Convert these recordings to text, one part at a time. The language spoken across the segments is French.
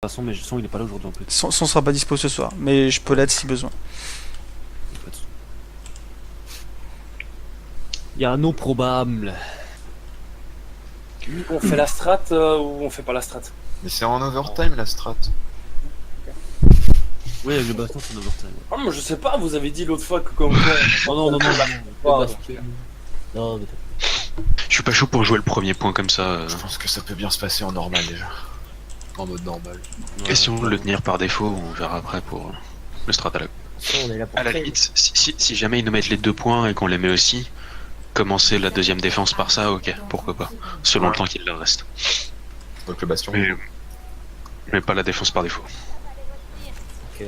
façon, mais son il est pas là aujourd'hui en plus. Son sera pas dispo ce soir, mais je peux l'être si besoin. Il y a un nom probable. On fait la strat ou on fait pas la strat? Mais c'est en overtime la strat. Oui, avec le baston c'est un overtime. Ah, mais je sais pas, vous avez dit l'autre fois que comme quoi. Oh non, non, non, Ah, non. Non, mais Je suis pas chaud pour jouer le premier point comme ça. Je pense que ça peut bien se passer en normal déjà. En mode normal. Question de le tenir par défaut, on verra après pour le strat à la... On est là pour À la trade. limite, si jamais ils nous mettent les 2 points et qu'on les met aussi, commencer la deuxième défense par ça, ok, pourquoi pas. Selon le temps qu'il leur reste. Donc le bastion. Mais pas la défense par défaut. Ok.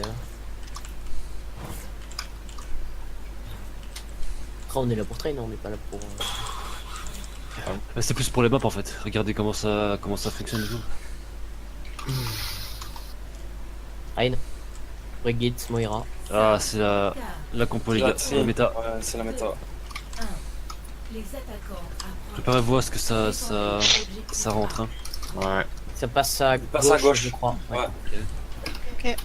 Après, on est là pour trade, on n'est pas là pour. Bah, c'est plus pour les maps en fait. Regardez comment ça fonctionne et tout. Rein. Brigitte, Moira. Ah, c'est la compo les gars, c'est la méta. Ouais, c'est la méta. Préparez voir ce que ça rentre. Hein. Ouais. Ça passe à passe à gauche. je crois. Ouais. Ok. Ouais,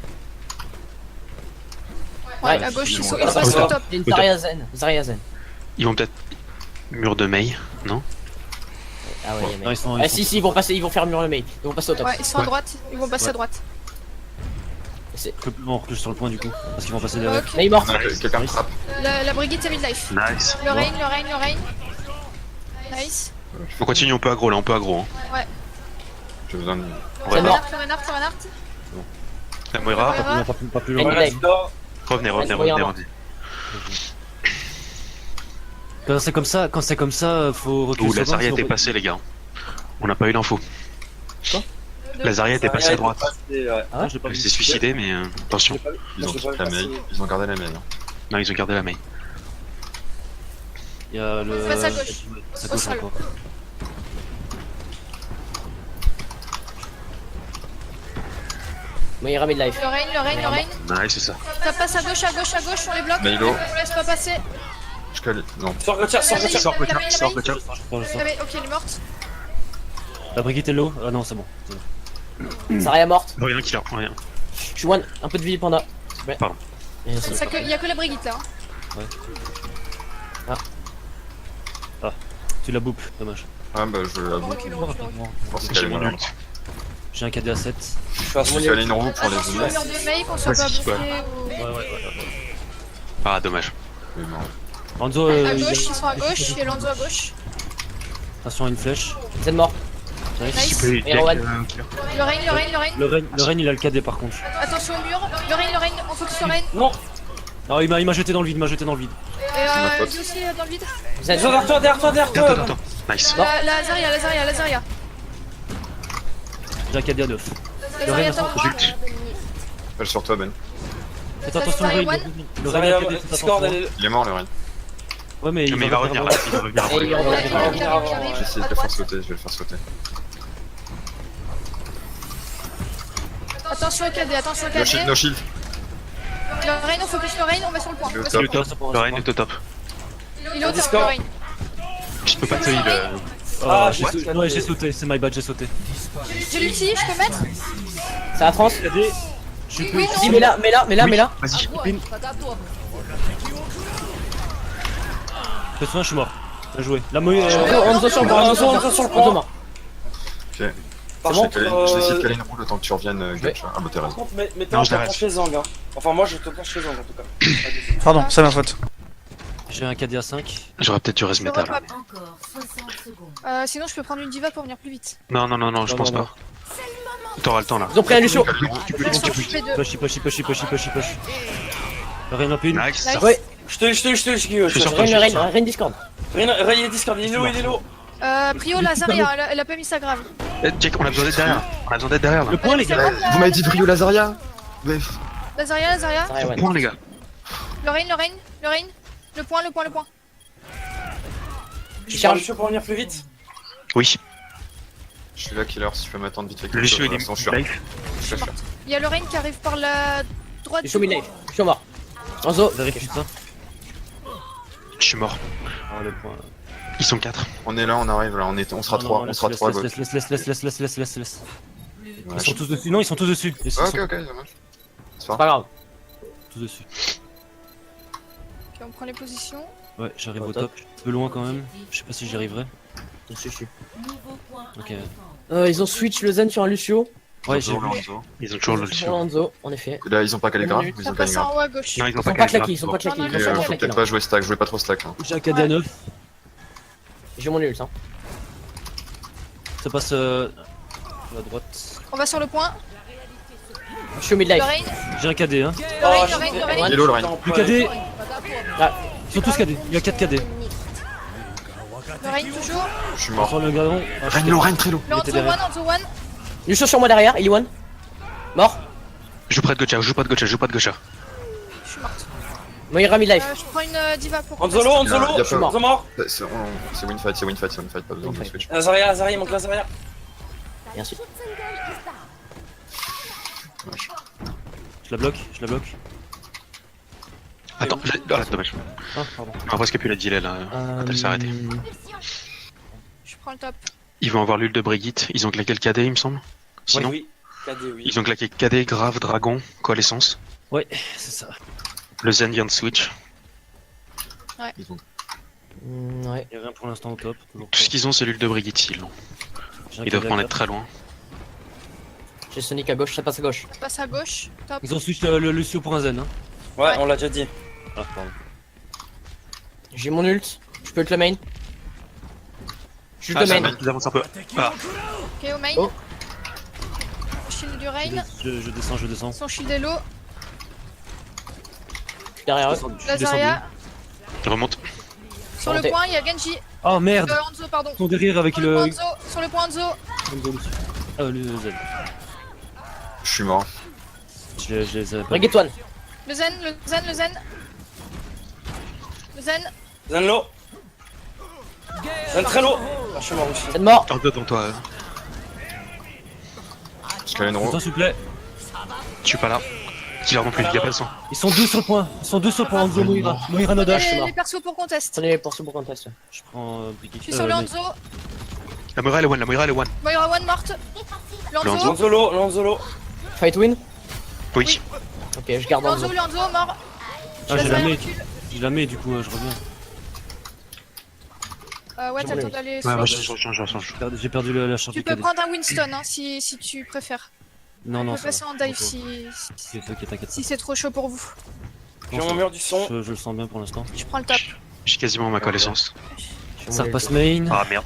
Ouais, à gauche, ils sont Ah, passés ça au top. C'est une Zarya Zen. Ils vont peut-être... Mur de Mei, non? Ah ouais, il y a Non, Mei. ils sont, Ah si, ils vont faire mur le Mei. Ils vont passer au top. Ouais, ils sont à Ouais. droite, ils vont passer à droite. on recule sur le point du coup. Parce qu'ils vont passer derrière. Ok. Mei mort. Quelqu'un me frappe. La Brigitte est midlife. Nice. Le Rain, le Rain, le Rain. Nice. On continue, on peut aggro là, on peut aggro. Hein. Ouais. J'ai besoin de... C'est mort. Le renard, le renard. La Moira, Moira. Pas plus Elle loin. est Ouais, live. là, revenez. Quand c'est comme ça, faut reculer Ouh, sur le point, Lazaria sinon- était passé les gars. On n'a pas eu l'info. Lazaria était passé à droite. ouais. Ah, je l'ai pas Il vu. s'est suicidé mais attention. Ils ont Je l'ai pas quitté la vu mail. passer. Ils ont gardé la mail. Non, ils ont gardé la main. Il y a le. Passe à gauche. Ça Au gauche sol. encore. Moira midlife. Le Rain, le Rain, le Rain. Nice, c'est ça. Ça passe à gauche, on les bloque. Milo. On laisse pas passer. Je colle. Non. Sors Gauthier, sors Gauthier. Sors Gauthier, La sors Mei, Gauthier. la Mei, ok, elle est morte. La Brigitte est low. Ah non, c'est bon. Zarya morte. Rien qui leur prend rien. Je suis one. Un peu de vie panda. Ouais. Pardon. Et c'est- Il y a que la Brigitte là. Tu la boupes, dommage. Ah bah je l'avoue. Ok, Je pensais J'ai qu'elle mon allait mourir. ult. J'ai un KD à 7. Je suis à Je son suis allé une roue pour les Attention au jouer. mur de Mei, qu'on soit pas Vas-y, bloqué. Ah, dommage. Mais bon. Anzo, À gauche, ils sont à gauche, il y a Lanzo à gauche. attention à une flèche. Zen mort. Nice. Et Rowan. Le Rain, le Rain, le Rain. Le Rain il a le KD par contre. Attention au mur. Le Rain, on focus sur Rain. Non. Non, il m'a jeté dans le vide, Et ma faute. lui aussi dans le vide. Zen. Derrière toi, derrière toi, derrière toi. Attends. Nice. La Zarya. J'ai un KD à 9. La Le Rain Zarya a son top. Ult. Elle sur toi Ben. Faites attention au Rain. Le Rain Zarya, a KD, faites Discord, attention. elle est. Il est mort le Rain. Ouais, mais Mais il va revenir. Il va revenir après. Et il Il revient. arrive. Je vais essayer de le faire sauter. Je vais le faire sauter. Attention au KD, attention au No shield, KD. no shield. Le Rain, on focus le Rain, on va sur le point. Le On va sur Le le top. Le Rain est au top. point. Il est au top, le Discord. Rain. Je peux pas te heal. Ah, j'ai sauté. Ouais, j'ai sauté, c'est my bad, j'ai sauté. J'ai l'ulti, je peux mettre. C'est à trans. KD. Je suis plus. Oui, Si, non. mais là. Vas-y. Fais soin, je suis mort. Bien joué. La moe. Anzo sur le point. Anzo sur le point. Anzo mort. Ok. Par Je vais contre, essayer de caler une roue le temps que tu reviennes, Gatch. Ah bah t'as raison. mettez Non, un je peu l'arrête. chez Zang. Hein. Enfin, moi je te cache chez Zang en tout cas. Pardon, c'est ma faute. J'ai un KD à 5. J'aurais peut-être dû res Je métal. repop. Encore 60 secondes. Sinon, je peux prendre une diva pour venir plus vite. Non, je pense pas. T'auras le temps là. Ils ont pris un Lucio. Attention, je fais deux. Push. Le Rain up une. Nice. Nice. Ouais. Je te Guillaume. Je suis sur toi. Rein Discord. Rien, il est Discord, il est low. Prio, la Zarya, elle a pas mis ça grave. Jack, on a besoin d'être derrière. là. Le point, les gars. Vous m'avez dit Brio Lazaria. Bref. La Zarya. Zarya, Le ouais. point, les gars. Le Rain. Le point. Je charge pour venir plus vite. Oui. Je suis là, killer, si tu peux m'attendre vite fait. Le Lucio, il Je suis est life. Il y a le Rain qui arrive par la droite. Lucio midlife. Lucio mort. Anzo. Vérifie ça. Je suis mort. Ah, le point. Ils sont 4. On est là, on arrive là, on sera 3, on sera 3 à gauche. Laisse. Ils sont tous dessus. Non, ils sont tous dessus. Ils sont Ok, ok, ça marche. C'est C'est pas pas grave. tous dessus. Ok, on prend les positions. Ouais, j'arrive Au au top. top. Un peu loin quand même. Je sais pas si j'y arriverai. Dessus, je suis. Ok. Ils ont switch le Zen sur un Lucio. Ouais, j'ai vu. Ils ont toujours le Sur dessus. Lonzo, en effet. Là, ils ont pas calé grave, ils Ça ont pas passe grave. en haut à gauche. Non, ils ont Ils pas sont pas calé claqués, ils sont pas claqués. Non, Ils non, sont non, pas Faut claqués. peut-être pas jouer stack, jouez pas trop stack. Hein. J'ai un KD à 9. J'ai mon ult, hein. Ça passe à droite. On va sur le point. Je suis au mid-life. Lorraine, J'ai un KD, hein. Lorraine. Hello, Lorraine. Plus KD. Ah. Ils sont tous KD. Il y a 4 KD. Lorraine toujours. Je suis mort. Sur le gradon. Ah, je Reine, suis Lorraine, très low. Lanzo derrière. one, Lanzo one. Lucio sur moi derrière, il est one. Mort. Joue pas de Gotcha, joue pas de Gotcha, joue pas de Gotcha. Je suis morte. Moira mid-life. Je prends une diva pour. Anzolo, Y a Anzolo, pas- je suis mort. C'est win fight, pas besoin de switch. Lazaria, il manque Lazaria. Merci. Je la bloque, je la bloque. Attends, dommage. Ah, pardon. On a presque plus la delay là, quand elle s'est arrêtée. Je prends le top. Ils vont avoir l'ult de Brigitte, ils ont claqué le KD il me semble. Sinon, Oui, KD, oui. ils ont claqué KD, Grave, Dragon, Coalescence. Ouais, c'est ça. Le Zen vient de switch. Ils ont... Ouais. Il y a rien pour l'instant au top. Toujours Tout ce qu'ils ont c'est l'ult de Brigitte s'ils l'ont. J'ai un Ils doivent KD pas en à être très loin. J'ai Sonic à gauche, ça passe à gauche. Je passe à gauche. Top. Ils ont switch le Lucio pour un Zen. Hein. Ouais, on l'a déjà dit. Ah, pardon. J'ai mon ult. Je peux ult le main. Je Ah, le ça main. va, ils avancent un peu. Ah, Ok, au main. Oh. Shield du Rain. Je descends, je descends. Son shield est low. Je suis derrière eux. Je descends Lazaria. ils remontent. Sur le Remontez. point, il y a Genji. Oh merde. Anzo, pardon. Ils sont derrière avec Sur le point le. Anzo. Sur le point Anzo. Ah, le Zen. Je suis mort. Je les ai pas. Brigitte one. Le Zen, le Zen, le Zen. Le Zen. Zenlo. Zen très low. Ah, je suis mort aussi. C'est mort. En deux devant toi. Je calé une roue. Putain, s'il vous plaît. Je suis pas là. Killer non plus, y'a pas le son. Ils sont deux sur le point. Ils sont deux sur le point. Anzo, Moira. Moira no dash. Les persos pour contest. Prenez les poursuites pour contest. Je prends Brigitte. Je suis sur le Anzo. La Moira elle est one, la Moira elle est one. Moira one morte. Lanzo. Lanzo. Lanzolo, Lanzolo. Fight win. Oui. Ok, je garde Lanzo, Anzo. Lanzo, mort. Ah, je la Lazaria mets. recule. Je la mets, du coup, je reviens. Ouais, J'ai t'as le mon temps d'aller Ouais, ouais, switch. je change. J'ai perdu la charge Tu du peux KD. prendre un Winston hein, si tu préfères. Non, On non, peut ça passer va. en dive Faut- si Ok, t'inquiète. c'est trop chaud pour vous. J'ai mon mur du son. Je le sens bien pour l'instant. Je prends le top. J'ai quasiment ma connaissance. Ça repasse main. Ah merde.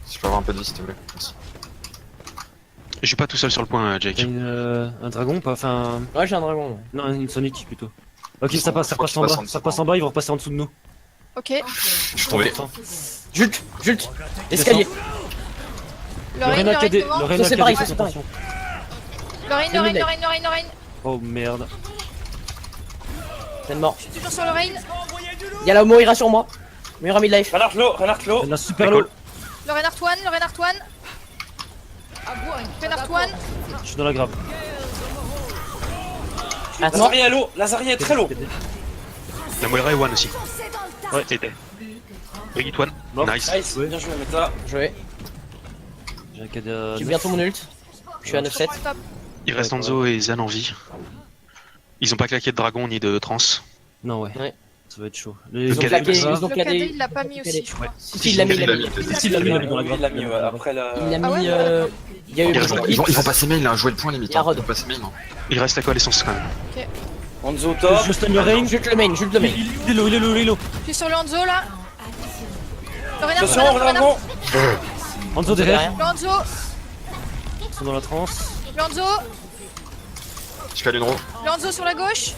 Si je peux avoir un peu de vie, s'il te plaît. Merci. Je suis pas tout seul sur le point, Jake. T'as un dragon pas enfin. Ouais, j'ai un dragon. ouais. Non, une Sonic plutôt. Ok, Ils ça passe, sont- ça je crois passe en qu'ils bas. passent en Ça passe en bas, ils vont repasser en dessous de nous. Ok. Je suis tombé. Jult. Escalier. Lorraine, Lorraine a Lorraine, KD. devant. Lorraine a C'est KD, pareil, fais c'est pareil. attention. Lorraine, C'est Lorraine, midnight. Lorraine, Lorraine, Lorraine. Oh merde. C'est mort. Je suis toujours sur Lorraine. Y'a la Moira sur moi. Moira midlife. Renard low, Renard low. Elle a super low. Lorraine Artoine, Lorraine Artoine. Lorraine Artoine. Je suis dans la grave. Attends. Lazaria est low, Lazaria est très low. La Moira est one aussi. Ouais, c'était. Brigitte one. Mort. Nice. Nice, bien joué, Meta. Joué. J'ai un KD à J'ai 9. bientôt mon ult. Je suis à 9-7. Je prends le top. Il reste Anzo et Zan en vie. Ils ont pas claqué de dragon ni de trans. Non, ouais. Ouais. Ça va être chaud. Ils ont KD, claqué. ça. Ils ont Le KD, KD. il l'a pas mis aussi, je crois. Si, il l'a mis, il l'a mis. Si, il l'a mis, il l'a mis dans la Oui, grave. il l'a mis, ouais. Après la. Il a Ah ouais, mis. ouais. Il y a eu. Ils vont passer main, là, jouer le point limite. Il y a Ils Rod. vont passer main. hein. Il reste la coalescence quand même. Anzo top. Je stun le rain. Jute le main, jute le main. Il est low, il est low, il est low. Je suis sur le Hanzo là. Lorraine Attention, Artoine, Lorraine dragon. Anzo derrière. Le Hanzo, Ils sont dans la transe. le Hanzo, Je cale une roue. le Hanzo sur la gauche.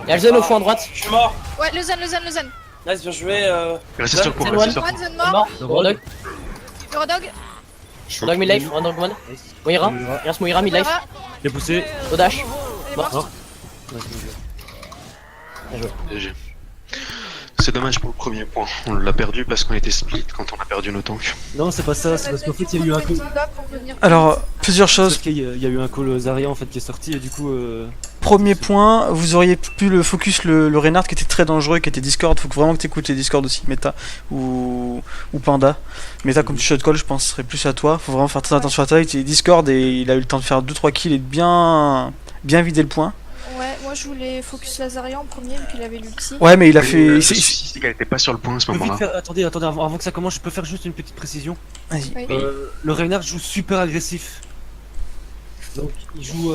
Il y a le Zen au fond à droite. Je suis mort. Ouais, le Zen, le Zen, le Zen. Nice, bien joué. Restez sur le point, Zan restez one. sur le One, point. Zen Il est mort. mort. Le Rodog. Le Rodog. Je suis Rodog midlife. Rodog one. Moira. Il reste Moira midlife. Moira. Il est poussé. Au dash. Elle est Mort. morte. Nice, bien joué. GG. C'est dommage pour le premier point. On l'a perdu parce qu'on était split quand on a perdu nos tanks. Non, c'est pas ça, c'est parce qu'en fait, il y a eu un call. Alors, plusieurs choses. Il y a eu un call Zarya en fait qui est sorti et du coup. Premier point, vous auriez pu le focus le Reinhardt qui était très dangereux, qui était Discord. Faut vraiment que t'écoutes les Discord aussi, Meta ou Panda. Meta, comme tu shot call, je pense serait plus à toi. Faut vraiment faire très attention à toi. Il était Discord et il a eu le temps de faire 2-3 kills et de bien vider le point. Ouais, moi je voulais focus Lazaria en premier, puis il avait l'ulti. Ouais, mais il a Le fait. souci, c'est qu'elle était pas sur le point à ce Je peux vite moment-là. faire- Attendez, avant que ça commence, je peux faire juste une petite précision. Vas-y. Oui. Le Reinhardt joue super agressif. Donc il joue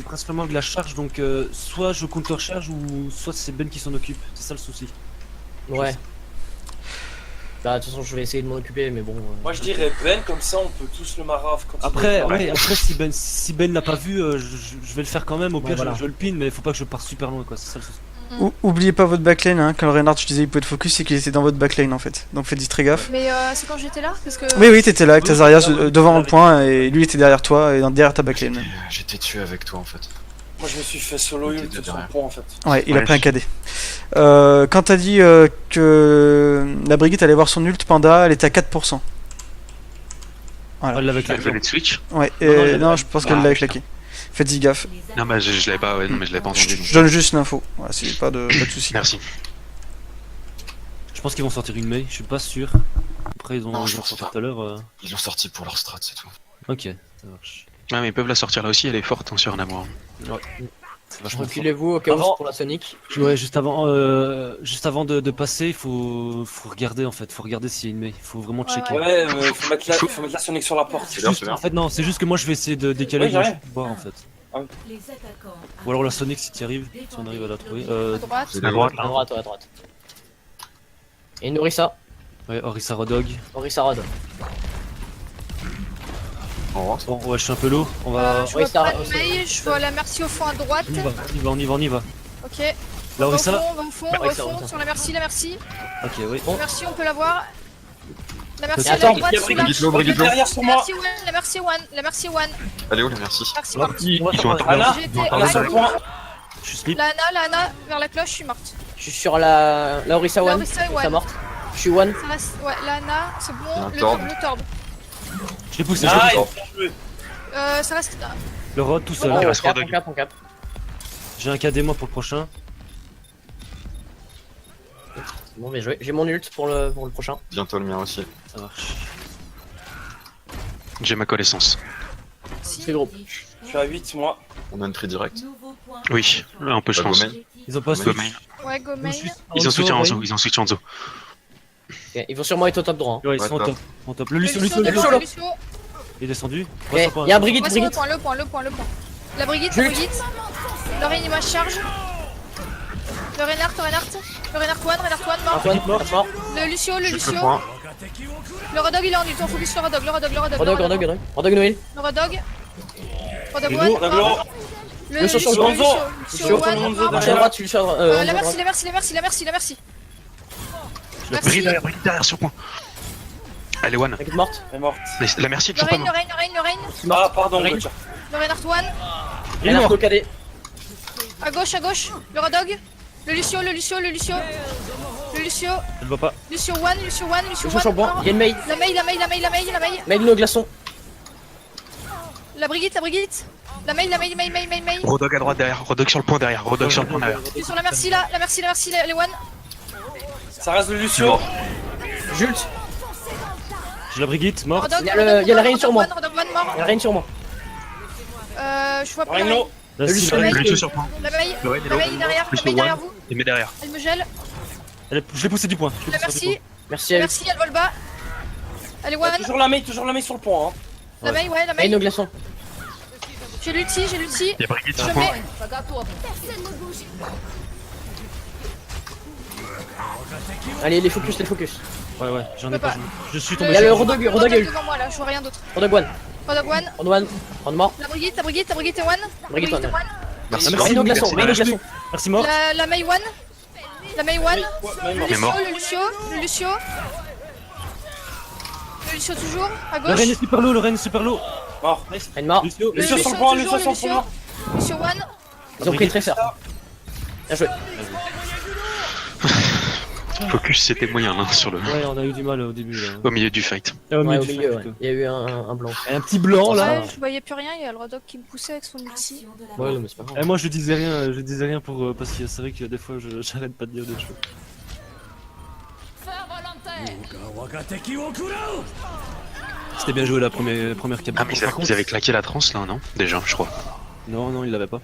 principalement avec la charge, donc soit je counter charge ou soit c'est Ben qui s'en occupe. C'est ça le souci. Ouais. Bah, de toute façon, je vais essayer de m'en occuper, mais bon. Moi je dirais Ben, comme ça on peut tous le marave quand Après, il est- après si Ben l'a pas vu, je vais le faire quand même. Au pire, voilà. je le pin, mais faut pas que je parte super loin, quoi. C'est ça le souci. Oubliez pas votre backlane, hein. Quand le Reinhardt, je disais, il pouvait être focus, c'est qu'il était dans votre backlane en fait. Donc faites très gaffe. Mais c'est quand j'étais là parce que... Oui, t'étais là avec ta Zarya devant le point et lui était derrière toi et derrière ta backlane. J'étais tué avec toi en fait. Moi je me suis fait solo ult T'étais sur le derrière. pont en fait. Ouais, il a Ouais, pris un KD. Quand t'as dit que la Brigitte allait voir son ult, Panda, elle était à 4%. Voilà. Elle l'avait Elle claqué. venait de switch. Ouais, Non, je pense qu'elle l'avait claqué. Faites-y gaffe. Non, bah je l'avais pas, ouais, non, mais je l'avais pas entendu. Je donc. donne juste l'info. Voilà, c'est pas de soucis. Merci. Je pense qu'ils vont sortir une Mei, je suis pas sûr. Après, ils ont Non, je ils ont pense sorti pas. tout à l'heure. Ils l'ont sorti pour leur strat, c'est tout. Ok, ça marche. Ah, mais ils peuvent la sortir là aussi, elle est forte hein, sur Namor. C'est vachement fort. Reculez-vous au cas où Avant- c'est pour la Sonic. Ouais, juste avant de passer, il faut regarder en fait, faut regarder s'il y a une Mei, il faut vraiment checker. Ouais, faut mettre la Sonic sur la porte. C'est bien, c'est En bien. fait non, c'est juste que moi je vais essayer de décaler Oui, j'ai rien. pour voir en fait. Ou alors la Sonic si tu arrives, si on arrive à la trouver. À droite. C'est À droite, À là. droite, ouais, à droite. Et Norissa. Ouais, Orisa Rodog. Norissa Rod. On rentre. Bon, ouais, je suis un peu lourd, on va. Je vois ça- pas de mail, je vois la merci au fond à droite. On y va. Ok. La On va au Orisa. fond, Bah, au Orisa, fond, Orisa. sur la merci, la merci. Ok, oui. La merci, on peut la voir. La merci Attends, à la droite, il y a sous la... Brigitte Lowe, Brigitte Lowe. derrière sur La moi. merci one, la merci one, la merci one. Allez où les merci. Merci morte. Ils sont à Anna, J'étais Anna sur le point. Je suis slip. La Anna, vers la cloche, je suis morte. Je suis sur la Orissa La One. Orisa Ça one. morte. Je suis One. Ça reste... Ouais, la Anna, c'est Il y a bon. un Le tord. torbe, le torbe. Je l'ai poussé, Ah, je l'ai poussé. bien joué. Ça reste... Le Rod tout seul. On reste cap, Rodog. on cap, on cap. J'ai un KD moi pour le prochain. Bon, bien joué. J'ai mon ult pour le prochain. Bientôt le mien aussi. Ça marche. J'ai ma connaissance. C'est gros. Je suis à 8 moi. On a une tri direct. Oui, là, un peu je Bah, pense. go main. Ils ont pas Go switch. main. Ouais, go main. Ils ont switch en dessous, ils ont switch en dessous. Ok, ils vont sûrement être au top droit. Hein. Ouais, ils Ouais, sont au top. top. En top. Le Le Lucio, Lucio, Lucio, le Lucio. Lucio. Lucio. Il est descendu. Ok, y'a Brigitte, Moi, sur le Brigitte. point, le point. La Brigitte, la Jules. Brigitte. Le Reine, charge. Le Reinhardt, le Reinhardt one, mort. Antoine, mort. Le Lucio, le Juste Lucio. le point. Le Rodog, il est en ult, on focus sur le Rodog, Rodog Noël. Le Rodog. Rodog Bisous, one, Rodog mort. low. Le Lucio sur le Lucio, banc. Lucio Lucio, one, Lucio, mort. Je suis à droite, je suis à droite. La merci. Brigitte derrière sur point. Elle est one. Brigitte morte. Elle est morte. Mais la merci est Le toujours pas Reine, morte. Ah, pardon, Brigitte. Gotcha. le Reinhardt one. Il est mort. Renard KD. À gauche. Le Rodog. Le Lucio. Le Lucio, Elle va pas. Lucio one, Lucio sur le banc. mort. Il y a une mail. La Mei. Mail au glaçon. La Brigitte. La Mei. Rodog à droite derrière, Rodog sur le point derrière, Rodog sur le point derrière. Je suis sur la merci là, la merci, les one. Ça reste le Lucio. Jules. J'ai la Brigitte, morte. Rodog, Il y a la reine sur moi. Rodog one, mort. Il y a rien sur moi. Je vois pas la Mei. Rhino. Là, Le si, Lucio. la- Le Lucio sur le point. La Mei. Le Ren est La low. Mei derrière, Lucio one. vous. Il met derrière. Elle me gèle. Je l'ai poussé du point. Je l'ai La poussé du merci. Merci La à lui. merci, elle vole bas. Elle est one. Toujours la main sur le point. Hein. La Mei, ouais, la Mail Mei. au glaçon. J'ai l'ulti. Il y a Brigitte sur Je le point. mets. Allez, les focus. Ouais, j'en ai peux pas pas. joué. Je suis Il tombé y a sur le le Rodog a eu. devant moi là, je vois rien d'autre. Rodog One. Rodog one. Rodog mort. La Brigitte est one. Brigitte one. Merci. merci. Mail au glaçon. Merci mort. La Mei one. La Mei one. Ouais, Il est mort. Le Lucio. Le Lucio toujours, à Le Ren gauche. est super low, le Ren est super low. Mort. Une mort. Lucio, Le Lucio sur le point, Lucio sur le point. Lucio one. Ils ont pris le trésor. Bien joué. Focus, c'était moyen là, sur le... Ouais, on a eu du mal au début là. au milieu du fight. Au Ouais, au du milieu, fight, ouais. plutôt. Il y a eu un blanc. Et un petit blanc là. Ouais, je voyais plus rien, il y a le Rodok qui me poussait avec son ulti. Ouais, non, mais c'est pas grave. Et moi je disais rien pour parce que c'est vrai que des fois j'arrête pas de dire des choses. C'était bien joué la première cap. Ah, mais ils avaient claqué la transe là, non? Déjà, je crois. Non, il l'avait pas.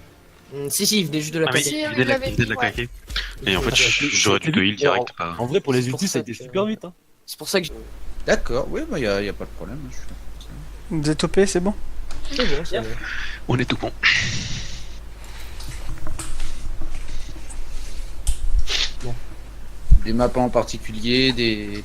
Si, il venait juste de la Ah, mais passer. il Si, venait de la, il il venait de la l'avait claquer. Et en fait, j'aurais dû le heal direct. Pas... En vrai, pour les C'est pour ultis, ça a ça été que- super vite. Hein. C'est pour ça que D'accord, oui, bah y a pas de problème. Je suis là pour ça. Vous êtes OP, c'est bon? c'est bon, c'est bon. On est tout bon. Des maps en particulier, des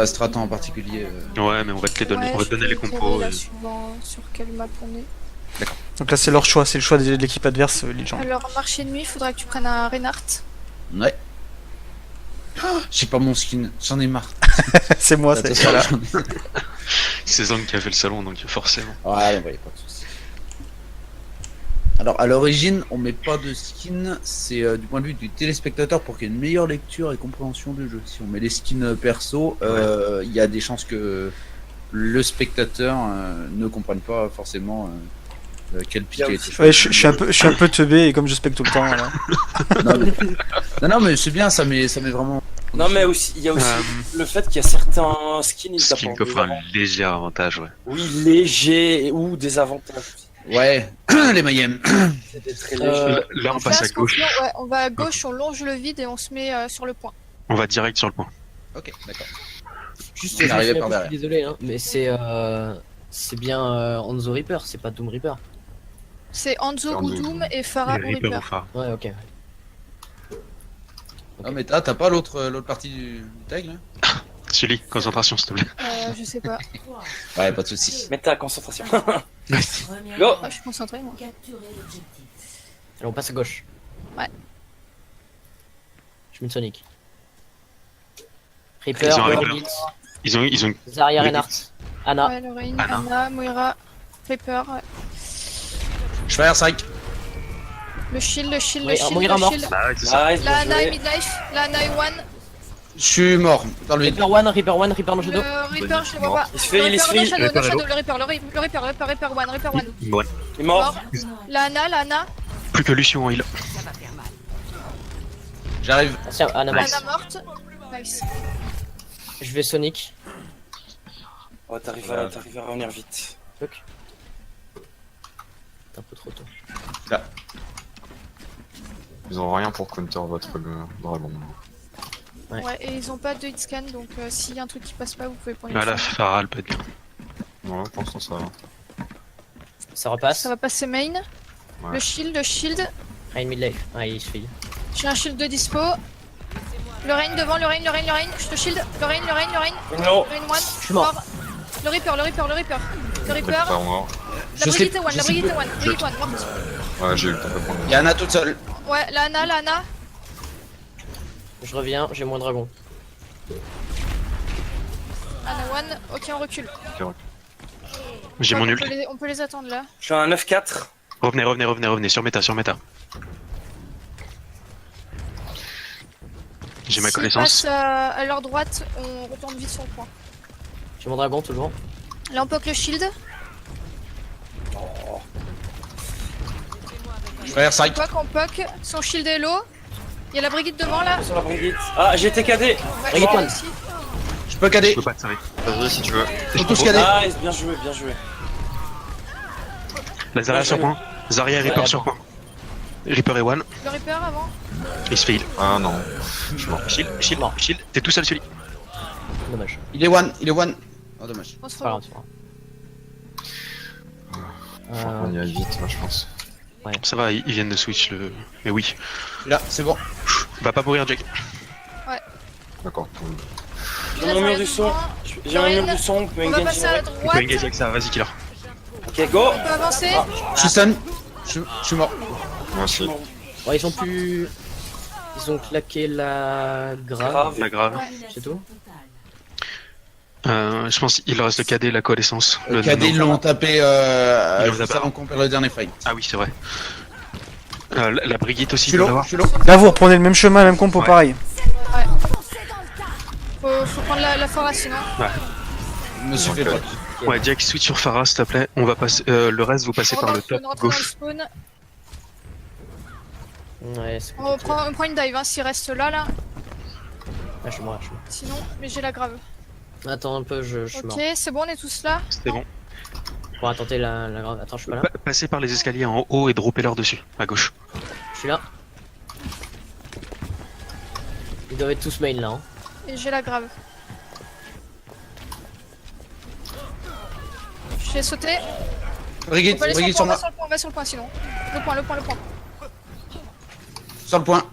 strats en particulier. Ouais, mais on va te les donner, Ouais, on va te je donner les peux compos. tirer, là, et- suivant sur quelle map on est. Donc là, c'est leur choix, c'est le choix de l'équipe adverse, Legend. Alors, marché de nuit, il faudra que tu prennes un Reinhardt. Ouais. Ah, j'ai pas mon skin, j'en ai marre. c'est moi, c'est Attention, voilà. j'en ai- C'est Zang qui a fait le salon, donc forcément. Ouais, bah, y a pas de soucis. Alors, à l'origine, on met pas de skin, c'est du point de vue du téléspectateur pour qu'il y ait une meilleure lecture et compréhension du jeu. Si on met les skins perso, il y a des chances que le spectateur ne comprenne pas forcément quel pic a été fait. Ouais, je suis un peu teubé et comme je spec tout le temps, voilà. Non, mais c'est bien, ça met vraiment. Non, mais aussi, il y a aussi Euh, le fait qu'il y a certains skins, ils Skin t'apportent coffre un léger avantage, ouais. oui, léger ou des avantages. Ouais, les Mayhem. C'était très léger. Là, on passe à ce qu'on gauche. fait, ouais, on va à gauche, on longe le vide et on se met sur le point. On va direct sur le point. Ok, d'accord. Juste, Il est arrivé je par suis derrière. désolé, hein, mais c'est bien Hanzo Reaper, c'est pas Doom Reaper. C'est Hanzo ou Hanzo. Doom et Pharah ou Reaper Reaper. ou phare. Ouais, ok. Non, mais t'as pas l'autre partie du tag là? Sully, concentration, s'il te plaît. Je sais pas. Ouais, pas de soucis. Mets ta concentration. Go. Ah, je suis concentré moi. Allez, on passe à gauche. Ouais. Je mets une Sonic. Reaper, Ils ont un Reaper. Orbit, Ils ont Zarya Reinhardt, Anna. Ouais, Lorraine, Anna. Anna, Moira, Reaper, ouais. Je fais R5. Le shield, le shield, Oui, le shield, Moira le morte. shield. Ah, ouais, c'est ça. Nice, La bien Anna est joué. midlife, la Anna est one. Je suis mort dans le vide. Reaper 1, Reaper 1, Reaper no Shadow. Le Reaper, je le vois pas. Il se fait, il se Le fait. Shadow, Reaper le est Shadow, le Reaper, Reaper one, Reaper one. Bon, Il est mort. Mort. La Anna, plus que Lucian en heal. J'arrive. Tiens, Anna morte. Anna morte. Nice. Je vais Sonic. Oh, t'arrives à revenir vite. C'est un peu trop tôt. Ils ont rien pour counter votre dragon. Ouais. Ouais, et ils ont pas de hitscan, donc s'il y a un truc qui passe pas, vous pouvez prendre Ah, une la fois. phare, elle peut être bien. Ouais, pour l'instant ça va. Ça repasse. Ça va passer main. Ouais. Le shield. Rain midlife. Ah, il se file. J'ai un shield de dispo. Le Rain devant, le Rain. Je te shield. Le Rain. Non. Rain one. Je suis mort. Le Reaper. Le Reaper. Pas moi. La Je sais- Brigitte one, je la sais Brigitte pas. one. Brigitte one, morte. Ouais, j'ai eu le temps de prendre. Il y en a toute seule. Ouais, la Anna. Je reviens, j'ai moins dragon. Anna one. Ok, on recule. J'ai Ouais, mon on ult. peut les- On peut les attendre là. Je suis à un 9-4. Revenez, sur méta. J'ai ma S'ils connaissance. passent à leur droite, on retourne vite sur le point. J'ai mon dragon toujours. Là, on poke le shield. Je fais R5. On poke. Son shield est low. Il y a la Brigitte devant là. Sur la Brigitte. Ah, j'ai été cadé. Ouais, Brigitte je one. aussi. Je peux cader. Je peux pas te serrer. Vas-y si tu veux. Ils sont tous cadés. Nice, bien joué. La Zarya sur point. Zarya et Reaper Ouais, sur point. Reaper et one. Le Reaper avant. Il se fait heal. Ah non. Je suis mort. Shield. T'es tout seul, Sully. Dommage. Il est one. Oh, dommage. On se C'est pas grave, revoit. c'est pas grave. Faut qu'on y aille vite, moi je pense. Ça va, ils viennent de switch le. Mais oui. Je suis là, c'est bon. Va pas mourir, Jack. D'accord. J'ai mon mur du son. J'ai mon mur du son. Vous pouvez On va engager passer à direct. Tu peux droite. engager avec ça, vas-y, killer. Ok, go. On peut avancer. Je suis stun. Je suis mort. Moi aussi. Ouais, ils ont pu. Ils ont claqué la grave. Grave. La grave. C'est tout. Je pense qu'il reste le KD, la coalescence. Le KD, ils l'ont tapé Ils l'ont juste tapé. avant qu'on perd le dernier fight. Ah oui, c'est vrai. La Brigitte Je aussi. suis peut low, l'avoir. je suis low. Là, vous reprenez le même chemin, même compo, Ouais. pareil. faut prendre la Fara sinon. Je me suis fait Ok. pas. Ouais, Jack, switch sur Pharah, s'il te plaît. On va passer, le reste, vous passez par le top On rentre dans le gauche. spawn. Ouais, c'est On prend une dive hein, s'il reste là. Ah, je suis mort, je suis mort. Sinon, mais j'ai la grave. Attends un peu, je suis mort. Ok, c'est bon, on est tous là. C'était bon. On va tenter la grave. Attends, je suis pas là. Passez par les escaliers en haut et droppez-leur dessus, à gauche. Je suis là. Ils doivent être tous main là. Hein. Et j'ai la grave. J'ai sauté. Brigitte, On va aller Brigitte sur sur le point, moi. on va sur le point sinon. Le point. Sur le point.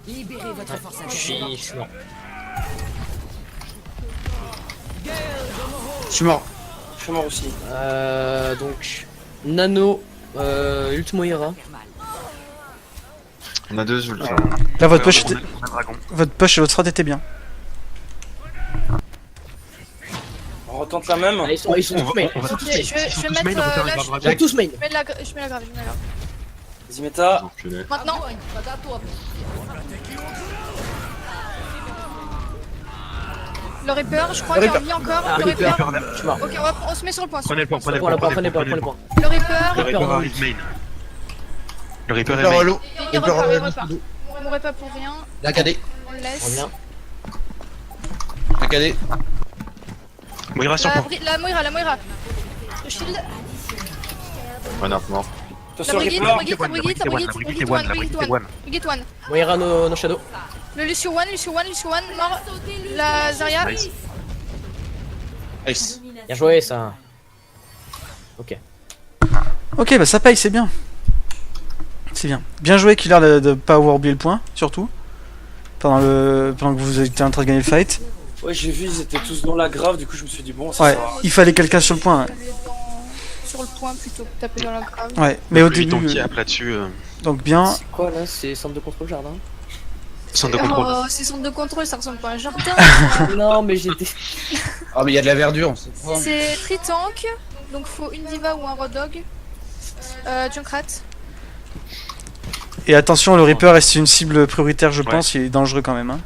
Je suis mort. Je suis mort. Je suis mort aussi. Donc, Nano, Ult Moira. On a 2 ultra. Là, votre push, On a dragon. votre push et votre strat étaient bien. On retente la même. Ah, ils sont tous main. On va Ok, tous je main. vais Tous mettre main, on va faire là, une Ils dragon. sont tous main. je mets la grave, je mets la grave. Vas-y, méta. Enculé. Maintenant. Le Reaper, je crois Le qu'il y a Reaper. vie encore. Ah, Le Reaper. Reaper. Je suis mort. Ok, on se met sur le point. Prenez le point, prenez le Prends le point, point, prenez le point, prenez le point. Le Le Reaper. Reaper arrive main. Le Reaper est Reaper main. relou. Il Reaper repart, il relou. repart. On mourrait pas pour rien. La KD. On le On laisse. revient. La KD. Moira sur le point. La Moira. Le shield. Renard mort. La Attention, Brigitte, Reaper. la Brigitte. One. One. Moira, no shadow. Le Lucio One, mort. La Zarya. Nice. Nice. Bien joué ça. Ok. Ok, bah ça paye, c'est bien. C'est bien. Bien joué, Killer, de pas avoir oublié le point, surtout. Pendant que vous étiez en train de gagner le fight. Ouais, j'ai vu, ils étaient tous dans la grave, du coup je me suis dit bon, ça Ouais, sert à rien. il fallait quelqu'un sur le point. Sur le point plutôt que taper dans la grave. Ouais, mais au Lui, ton début, petit app là-dessus, donc bien. C'est quoi là? C'est centre de contrôle jardin? centre de contrôle. Oh, c'est centre de contrôle, ça ressemble pas à un jardin. Non, mais j'étais. Ah, mais il y a de la verdure. C'est pas- C'est Tritank, donc faut une diva ou un Road Dog. Junkrat. Et attention, le Reaper est une cible prioritaire, je Ouais. pense, il est dangereux quand même. Hein.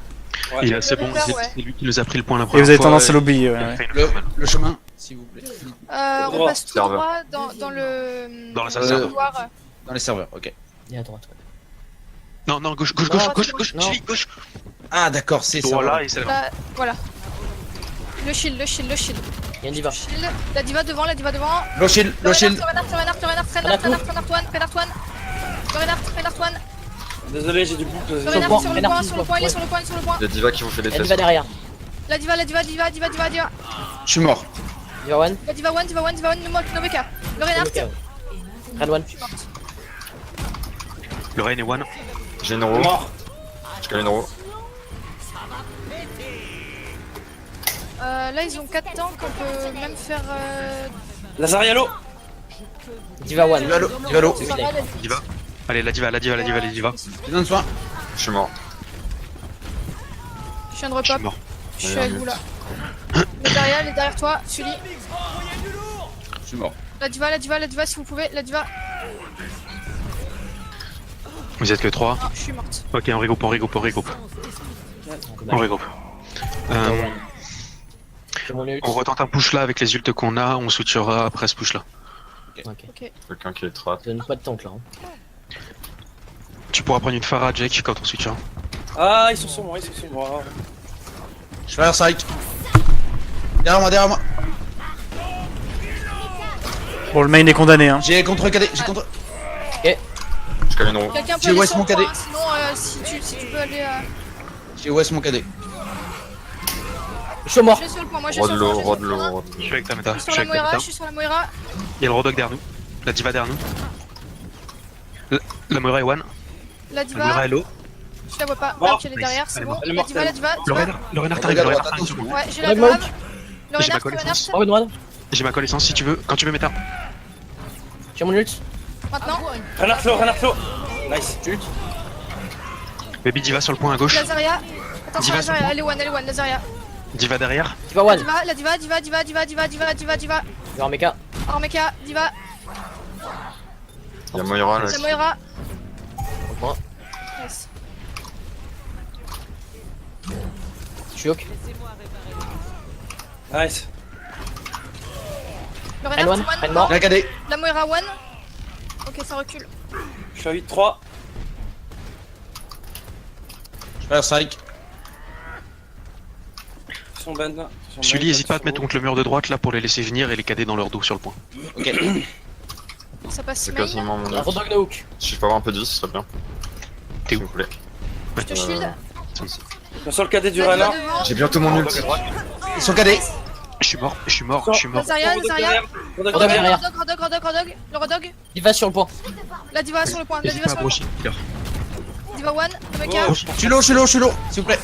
Il c'est bon, Reaper, c'est ouais. c'est lui qui nous a pris le point la Et première vous avez fois, tendance à et- l'oublier. Ouais. Le chemin, s'il vous plaît. On Droit. passe tout Serveur. droit dans le. Dans la salle Euh, serveur. couloir. Dans les serveurs, ok. Et à droite. Non, non, gauche, Non, gauche, non. Julie, gauche. Ah, d'accord, c'est ça. Droit là et c'est là. Là, voilà. Le shield. Il y a une diva. Shield. La diva devant. Low shield, low shield. Désolé, j'ai du boucle. Le Sur le Renard point, sur le Renard point, qui sur le se point, il est voit. sur le point, il est sur le point. Il y a Diva qui vous fait des Il y a tests. diva derrière. La diva. Je suis mort. Diva one. La diva one, no BK. Le Renard. Ok. Red one. Le Rain est one. J'ai une roue. Mort. Je connais une roue. Là, ils ont 4 tanks, on peut même faire. Lazarialo. Diva one. Divalo, Divalo. C'est fini. Diva. Allez, la diva. Je donne soin. Je suis mort. Je viens de Je suis repop. mort. Je suis avec vous là. Les derrière toi, Sully. Je suis mort. La diva, si vous pouvez. La diva. Vous êtes que 3. Ah, je suis morte. Ok, on regroupe. On regroupe. J'ai mon ult. On retente un push là avec les ults qu'on a, on switchera après ce push là. Ok. Ok. Quelqu'un qui est trap. Je donne pas de tank là. Hein. Tu pourras prendre une Pharah, Jake, quand on switchera. Ah, ils sont sur moi. Je fais leur side. Derrière moi. Bon, le main est condamné. Hein. J'ai contre KD, j'ai contre. Je connais une roue. Quelqu'un peut J'ai aller West sur le mon cadet. point, sinon si tu peux aller. J'ai West mon KD. Je suis mort. Je suis sur le point, moi je suis sur le point. Rod low. Je suis avec ta méta. Je suis sur la Moira, je suis sur la Moira. Il y a le Rodog derrière nous. La diva derrière nous. La Moira est one. La La Moira diva, est low. je la vois pas. Mort. Ok, elle est derrière, c'est Elle est bon. morte. Elle est La morte, diva, elle la est diva. Le renard t'arrive, Regarde, le renard attention. t'arrive. Ouais, j'ai la Red grave. Mount. Le J'ai ma renard, connaissance. Oh, Red one. J'ai ma connaissance si tu veux. Quand tu veux méta. J'ai mon ult. Maintenant. Renard flow. Nice. Ult. Baby diva sur le point à gauche. Lazaria. Attention, Diva sur le Lazaria, elle est one, Lazaria. Diva derrière. Diva one. La diva. Diva en mecha. Alors, mecha, diva. Il y a Moira là. La Moira. Au point. Nice. suis ok. Nice. Le Ren Reinhardt one, one. Ren mort. J'ai un cadet. La Moira one. Ok, ça recule. Je suis à 8-3. Je fais un strike. Ils sont ben. Sully, hésite pas à te mettre contre le mur de droite là pour les laisser venir et les cader dans leur dos sur le point. Ok. Ça passe C'est main. quasiment mon ult. Rodog no hook. Si je peux avoir un peu de vie, ce serait bien. T'es où? S'il vous plaît. Je te shield. Sur le cadet du La Diva Reinhardt. devant. J'ai bientôt mon ult. Ils sont cadets. Je suis mort. La Zarya, la Zarya. Rodog Rodog, derrière. Rodog. Le Rodog. Il va sur le point. La Diva sur le point. La Hésite Diva pas à sur le point. brocher. Diva one. Le mecha. Je suis low, s'il vous plaît.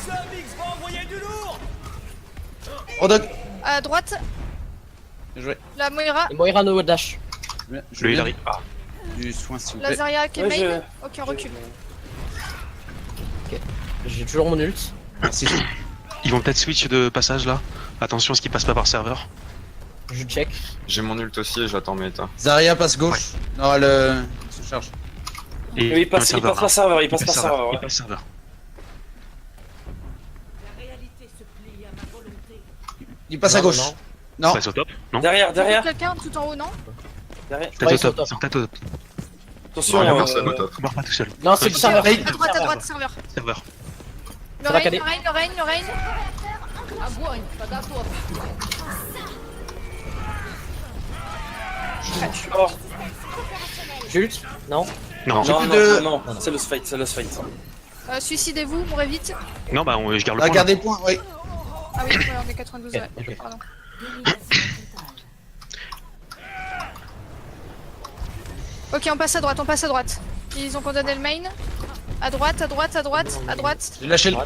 Rodog. À droite. Bien joué. La Moira. Et Moira no dash. Je Lui il viens arrive. Ah. du soin, s'il vous La plaît. Zarya qui est Ouais, main. Ok, on recule. J'ai toujours mon ult. Merci. Ils vont peut-être switch de passage là. Attention à ce qui passe pas par serveur. Je check. J'ai mon ult aussi et j'attends méta. Zarya passe gauche. Non, elle se charge. Et Il passe pas serveur, il passe pas serveur. Il Ouais. passe serveur. Il passe à Non, gauche. non. Non. Passe au top. Non. Derrière. Quelqu'un tout en haut, non? Derrière. Tête Ouais, au ils sont top. top. Ils sont tête au top. Attention. Non, y'a personne au top. Meurs pas tout seul. Non, c'est le serveur. Hey, À droite, serveur. Serveur. Le Ça va Reign, caler. le Reign. Je suis hors. J'ai ult. Non. Non. Non, plus non, de- non, c'est le fight, c'est le fight. Suicidez-vous, mourrez vite. Non, bah je garde le Ah, point. gardez point, oui. Ah oui, ouais, on est 92, ouais. Ok. Pardon. Ok, on passe à droite. Ils ont condamné le main. À droite. J'ai lâché le. Ouais.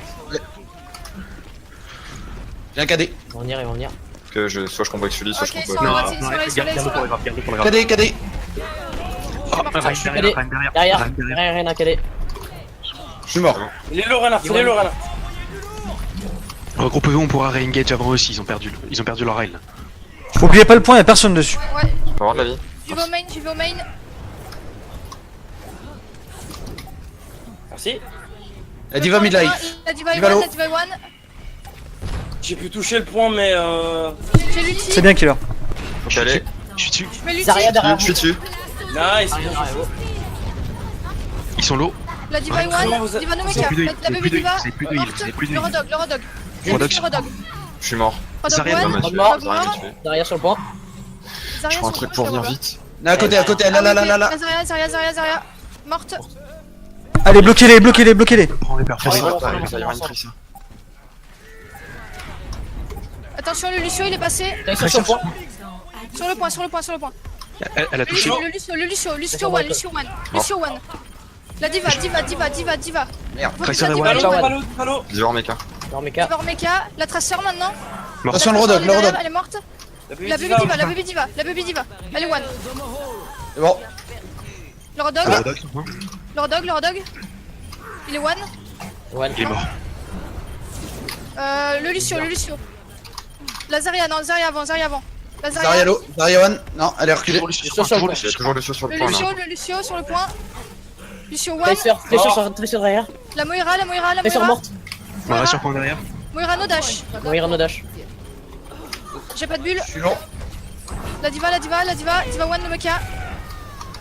J'ai un cadet. Ils vont venir. Que je, soit je combo avec Sully, soit Ok, je sur combo la avec... droite, sur les, Garde pour les graves. Garde pour les graves. Cadet. Je suis cadet. Derrière, rien à cadet. Je suis mort. Il est le Reinhardt, il est le Reinhardt. Regroupez-vous, on pourra réengage avant eux aussi. Ils ont perdu leur rail. Oubliez pas le point, y'a personne dessus. Ouais, Je peux avoir de la vie. j'y vais au main. Merci. La diva midlife. La Diva Diva low. one. J'ai pu toucher le point, mais J'ai l'ulti. C'est bien, killer. Ok, allez. Je suis dessus. Je mets l'ulti. Zarya derrière Je suis dessus. nice. Ils sont low. La Diva Ouais, one. vous- Diva no Vous avez mecha. plus de heal, La vous avez baby plus de Diva. heal, vous avez plus de heal, morte. vous avez plus de Le heal. Rodog. Rodog. Rodog. Je suis mort. Rodog Zarya one. m'a tué. mort. Rodog Zarya m'a mort. tué. Derrière sur le point. Je Zarya prends un sur truc le pour point, venir je vite. Là, à côté, là. Zarya. Morte. Allez, bloquez-les. Prends les perforés. Ça y a rien pris ça. Attention, le Lucio, il est passé. Derrière sur le point. Sur le point. Elle a touché. Lucio one. La Diva. Merde. Tracer et Diva, One. Diva, Palo. Divor mecha. Non, mecha. Diva mecha. La traceur maintenant. Attention, le La Rodog. traceur, elle est morte. La baby diva. Elle est one. C'est bon. Le Rodog. Le Rodog. Il est one. One. Il est mort. Le Lucio. La Zarya avant. La Zarya low. Zarya one. Non, elle est reculée. Sur le point. Il y a toujours le sur le point là. Le Lucio sur le point. Lucio one. Tracer derrière. La Moira. Tracer morte. Voilà, sur point derrière. Moira no dash. Moira no dash. J'ai pas de bulle. Je suis long. La Diva one no mecha.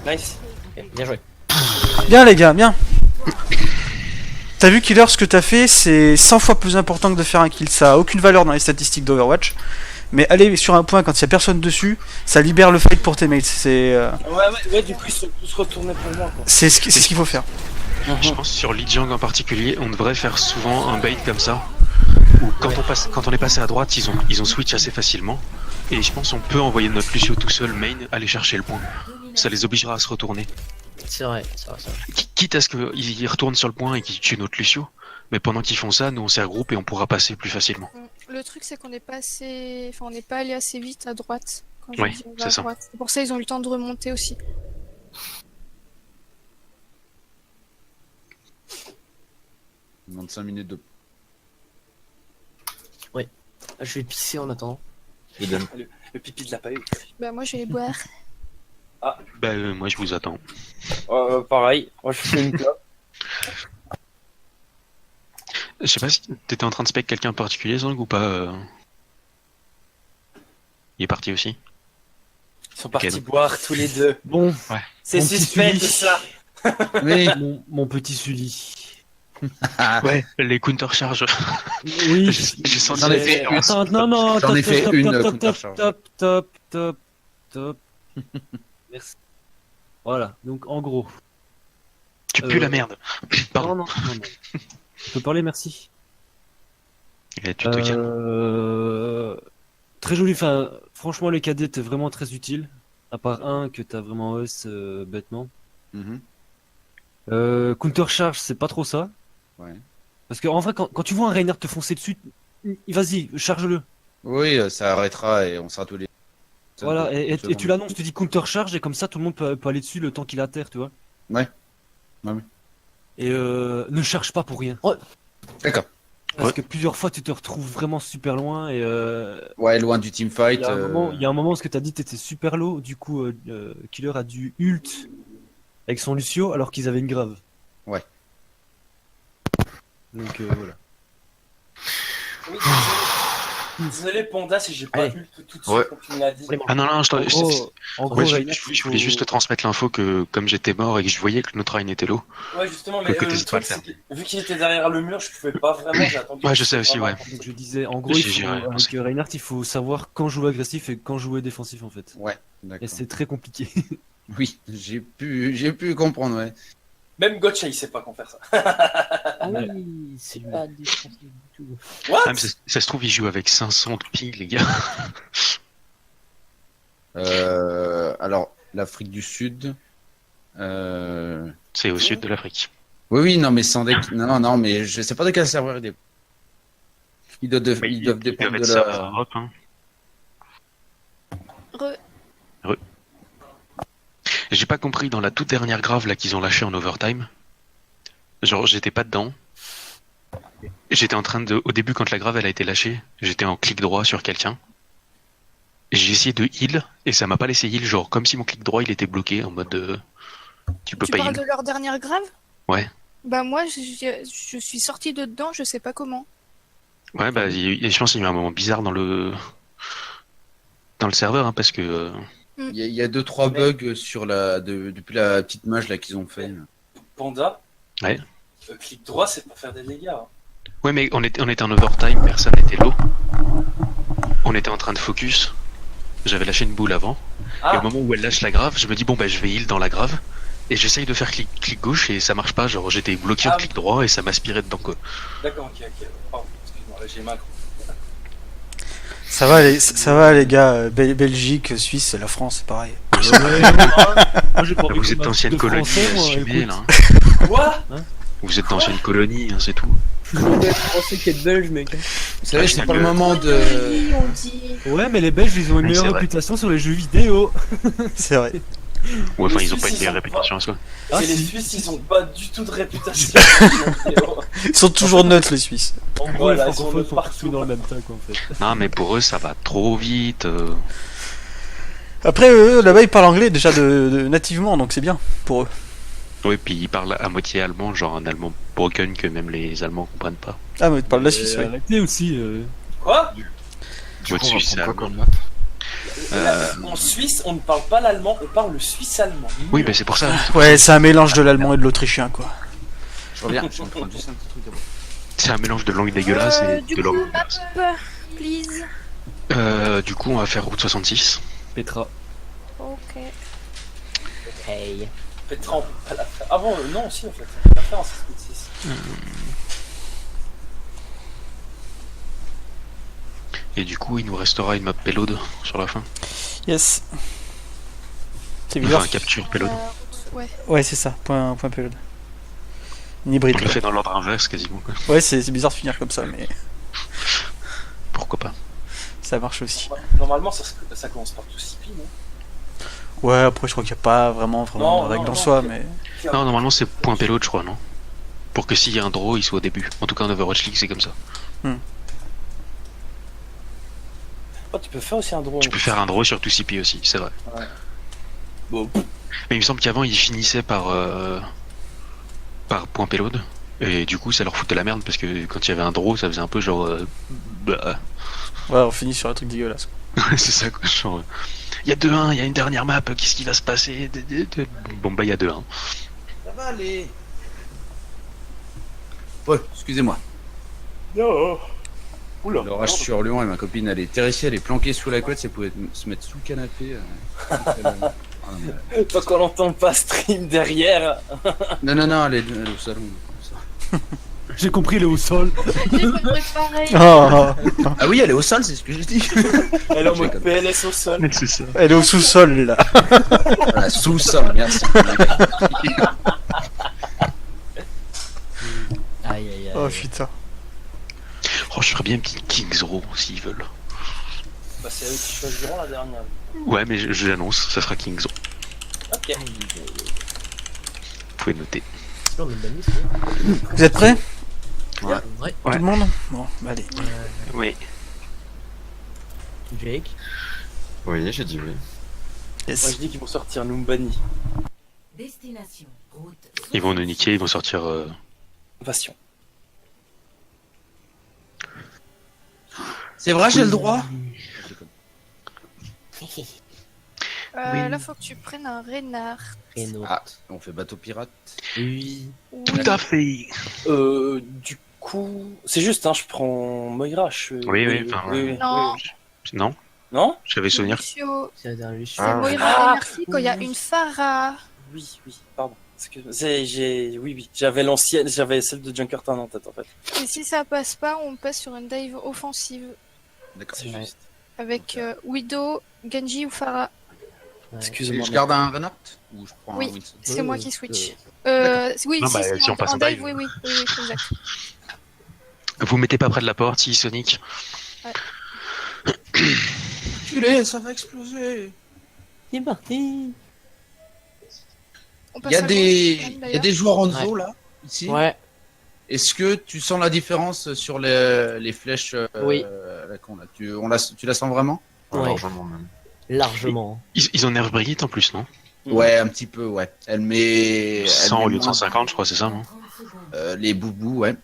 Nice. Ok, bien joué. Bien, les gars, bien. T'as vu, killer, ce que t'as fait, c'est 100 fois plus important que de faire un kill. Ça a aucune valeur dans les statistiques d'Overwatch. Mais aller sur un point quand il y a personne dessus, ça libère le fight pour tes mates. C'est Ouais, du coup, ils sont tous retournés pour moi, quoi. c'est ce qu'il faut faire. Je pense sur Lijiang en particulier, on devrait faire souvent un bait comme ça. Où quand on est passé à droite, ils ont switch assez facilement. Et je pense qu'on peut envoyer notre Lucio tout seul main aller chercher le point. Ça les obligera à se retourner. C'est vrai. Quitte à ce qu'ils retournent sur le point et qu'ils tuent notre Lucio. Mais pendant qu'ils font ça, nous on s'est regroupés et on pourra passer plus facilement. Le truc c'est qu'on est pas assez, on n'est pas allé assez vite à droite. Quand Oui, je dis on va c'est à ça. droite. C'est pour ça ils ont eu le temps de remonter aussi. 25 minutes de. Je vais pisser en attendant. Idem. Le pipi de la paille. Bah moi je vais boire. Bah moi je vous attends. Pareil. Moi, je fais une clope. Je sais pas si t'étais en train de spec quelqu'un en particulier, Zang, ou pas Il est parti aussi. Ils sont partis donc. boire tous les deux. Bon, C'est Mon petit suspect Sully. tout ça. Oui. mon petit Sully. Ouais, les counter-charges. Oui. J'ai senti J'en ai la fait différence. Attends, non, J'en ai fait top, une top, top, counter-charge. top. Merci. Voilà, donc en gros. Tu pues la merde. Pardon. Non. Je peux parler, merci. Et tu te calmes. Très joli, enfin, franchement, les cadets étaient vraiment très utiles. À part un que t'as vraiment os bêtement. Mhm. Counter-charge, c'est pas trop ça. Ouais. Parce que en vrai, quand tu vois un Reinhardt te foncer dessus, vas-y, charge-le. Oui, ça arrêtera et on sera tous les. Voilà, et secondes. tu l'annonces, tu dis counter-charge, et comme ça, tout le monde peut aller dessus le temps qu'il est à terre, tu vois. Ouais. Ouais. Et ne charge pas pour rien. D'accord. Parce Ouais. que plusieurs fois, tu te retrouves vraiment super loin, et Ouais, loin du teamfight. il y a un moment où ce que t'as dit, t'étais super low, du coup, Killer a dû ult avec son Lucio, alors qu'ils avaient une grave. Ouais. Donc voilà. Oui, désolé Panda si j'ai pas Allez. eu tout de suite Ouais. quand tu me l'as dit. Ah non, je En gros, Ouais, Reinhardt, je voulais juste te transmettre l'info que comme j'étais mort et que je voyais que notre Ryan était low. Ouais, justement, Que mais t'hésites pas à le le truc, c'est que vu qu'il était derrière le mur, je pouvais pas vraiment, j'ai attendu. Ouais, je sais aussi, ouais. donc je disais, en gros, J'ai rien avec Reinhardt, il faut savoir quand jouer agressif et quand jouer défensif, en fait. Ouais, Et d'accord. c'est très compliqué. Oui, j'ai pu comprendre, ouais. Même Gotcha, il sait pas comment faire ça. Ah Ouais. oui, c'est pas défensif du tout. What Ah, mais ça se trouve, il joue avec 500 de ping, les gars. Alors, l'Afrique du Sud. C'est au sud de l'Afrique. Oui, non, mais sans deck. Non, mais je sais pas de quel serveur il est. Ils doivent, Mais ils doivent ils dépendre doivent de être ça la. à Europe, hein. J'ai pas compris dans la toute dernière grave là qu'ils ont lâché en overtime. Genre j'étais pas dedans. J'étais en train de, au début quand la grave elle a été lâchée, j'étais en clic droit sur quelqu'un. J'ai essayé de heal et ça m'a pas laissé heal, genre comme si mon clic droit il était bloqué en mode tu peux Tu pas parles heal. de leur dernière grave? Ouais. Bah moi, je suis sortie de dedans, je sais pas comment. Ouais bah je pense qu'il y a eu un moment bizarre dans le serveur hein, parce que Il y a 2-3 bugs sur depuis la petite mage là qu'ils ont fait. Panda. Ouais. Clic droit, c'est pour faire des dégâts. Hein. ouais mais on était en overtime, personne n'était low. On était en train de focus. J'avais lâché une boule avant. Et au Ah, moment où elle lâche la grave, je me dis bon bah je vais heal dans la grave. Et j'essaye de faire clic gauche et ça marche pas, genre j'étais bloqué en Ah, clic droit et ça m'aspirait dedans quoi. d'accord, ok. Pardon, excuse-moi, là, j'ai mal. Ça va les gars, Belgique, Suisse, la France, c'est pareil. Moi, j'ai pas envie Vous qu'on êtes m'a- d'anciennes de colonies français, moi, assumées écoute. là. Quoi? Vous êtes d'anciennes colonies, hein, c'est tout. français qui est belge, mec. Vous savez, Ah, c'est je pas le t'aime. moment de. Oui, on dit. Ouais, mais les Belges, ils ont une Oui, meilleure c'est vrai. réputation sur les jeux vidéo. C'est vrai. Ou enfin Les ils ont pas Suisses, une meilleure ils ont réputation à soi. Ah, Et les si. Suisses, ils ont pas du tout de réputation. Ils sont toujours neutres, les Suisses. En gros, Voilà, les ils sont francophones de sont partout. tous dans le même tas, quoi, en fait. Non mais pour eux ça va trop vite. Après, eux, là-bas, ils parlent anglais déjà de nativement, donc c'est bien pour eux. Oui puis ils parlent à moitié allemand, genre un allemand broken que même les Allemands comprennent pas. Ah, mais tu parles de la Suisse, oui. Arrêtez aussi. Quoi? Du Mode coup, on va suisse, prendre quoi allemand. comme note? En Suisse, on ne parle pas l'allemand, on parle le suisse-allemand. Oui mais c'est pour ça. Ouais, c'est un mélange de l'allemand et de l'autrichien, quoi. Je reviens, je suis en train de juste un petit truc d'abord. C'est un mélange de langue dégueulasse et Du de coup, langue map, dégueulasse. please. Du coup on va faire route 66. Petra. Ok. Hey. Petra, on peut pas la faire. Ah bon, non, si, en fait. On peut la faire en 6. Et du coup il nous restera une map payload sur la fin. Yes. C'est Enfin bizarre. un capture payload. Ouais. Ouais, c'est ça, point payload. Une hybride. On le fait dans l'ordre inverse quasiment quoi. Ouais, c'est bizarre de finir comme ça, mais Pourquoi pas. ça marche aussi. Normalement, ça commence par tout CP, non? Ouais, après, je crois qu'il n'y a pas vraiment Non, de règle non, en non, soi, ok. mais. Non, normalement c'est point payload, je crois, non? Pour que s'il y a un draw, il soit au début. En tout cas, en Overwatch League, c'est comme ça. Oh, tu peux faire aussi un drone. Tu peux faire un draw sur 2CP aussi, c'est vrai. Ouais. Bon. Mais il me semble qu'avant, il finissait par point payload. Et du coup, ça leur foutait la merde parce que quand il y avait un draw, ça faisait un peu genre. Bah. Ouais, on finit sur un truc dégueulasse. C'est ça quoi, genre. Il y a 2-1, il y a une dernière map, qu'est-ce qui va se passer? Bon bah il y a 2-1. Ça va aller. Ouais, excusez-moi. Non. Oula. L'orage sur Lyon et ma copine, elle est terrifiée, elle est planquée sous la couette, elle pouvait se mettre sous le canapé. Tant qu'on n'entend pas stream derrière. Non, non, non, elle est au salon. J'ai compris, le haut sol. J'ai compris pareil. Ah, Ah oui, elle est au sol, c'est ce que j'ai dit. Elle est en mode PLS au sol. C'est ça. elle est au sous-sol là. Voilà, sous-sol, merci. Aïe aïe aïe. Oh putain. Oh, je ferais bien une petite Kings Row s'ils veulent. Bah, c'est eux qui choisiront la dernière. Ouais, mais je l'annonce, ça sera Kings Row. Ok. Vous pouvez noter. On est banni, c'est Vous êtes prêts? vrai. Tout le monde? Bon, bah allez. Oui. Jake. Oui, j'ai dit oui. Moi Yes. je dis qu'ils vont sortir Numbani. Destination, route. Ils vont nous niquer, ils vont sortir. Passion. C'est vrai, j'ai le droit. Là, faut que tu prennes un renard. Reno. Ah, on fait bateau pirate. Oui. Tout à fait. Du coup, c'est juste, hein, je prends Moira. Oui, enfin, ouais. Non. Non, Non? j'avais souvenir. Lucio. C'est la dernière C'est Ah. Moira Ah. et Merci quand il y a une Farah. Oui, pardon. Oui, j'avais l'ancienne, j'avais celle de Junkerton en tête en fait. Et si ça passe pas, on passe sur une dive offensive. D'accord. C'est juste. Avec Widow, Genji ou Farah. Excusez-moi. Je garde un Renard ou je prends Oui. un Winston? C'est moi qui switch. D'accord. Oui, Non, si, bah, si, si on passe en dive. oui, exact. Vous mettez pas près de la porte, si Sonic. Culé, ça va exploser. C'est parti. On Il passe y a à des, gauche, il y a d'ailleurs. des joueurs en zoo là, ici. Ouais. Est-ce que tu sens la différence sur les flèches Oui. là, qu'on a tu la sens vraiment? Ouais. Largement même. Largement. Ils ont nerf Brigitte en plus, non? Ouais, un petit peu, ouais. Elle met 100 au lieu de moins, 150, je crois, c'est ça, non? les boubous, ouais.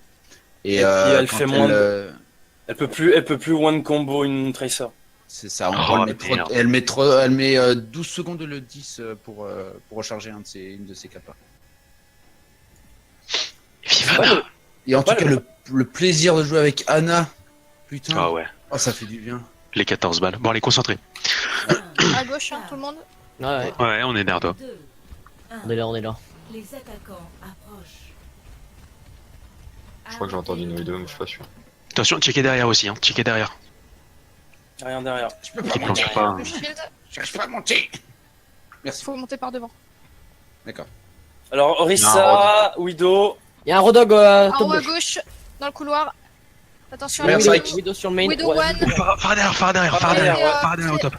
Et, puis, elle quand fait moins elle, Elle peut plus one combo une Tracer. c'est ça, Oh, elle met merde. elle met 12 secondes le 10 pour recharger une de ses capas. Viva! Et en Pas tout cas, le plaisir de jouer avec Anna, putain, Ah ouais, oh, ça fait du bien. les 14 balles. Bon, allez, concentrés. À gauche, hein, tout le monde. Ouais. Ouais, on est derrière toi. 2, 1. On est là, on est là. Les attaquants approchent. Je crois que j'ai entendu une vidéo, mais je suis pas sûr. Attention, checker derrière aussi, hein. Checker derrière. Rien derrière. Je peux Ils planquent pas. Le shield, Cherche pas à monter. Merci. faut monter par devant. D'accord. Alors, Orisa, Widow. Il y a un Rodog En top haut à gauche. gauche, dans le couloir. Attention à Merde, la ça Widow. va Widow sur le main. Widow Ouais. one. Phare derrière, phare derrière, phare derrière, phare derrière au top.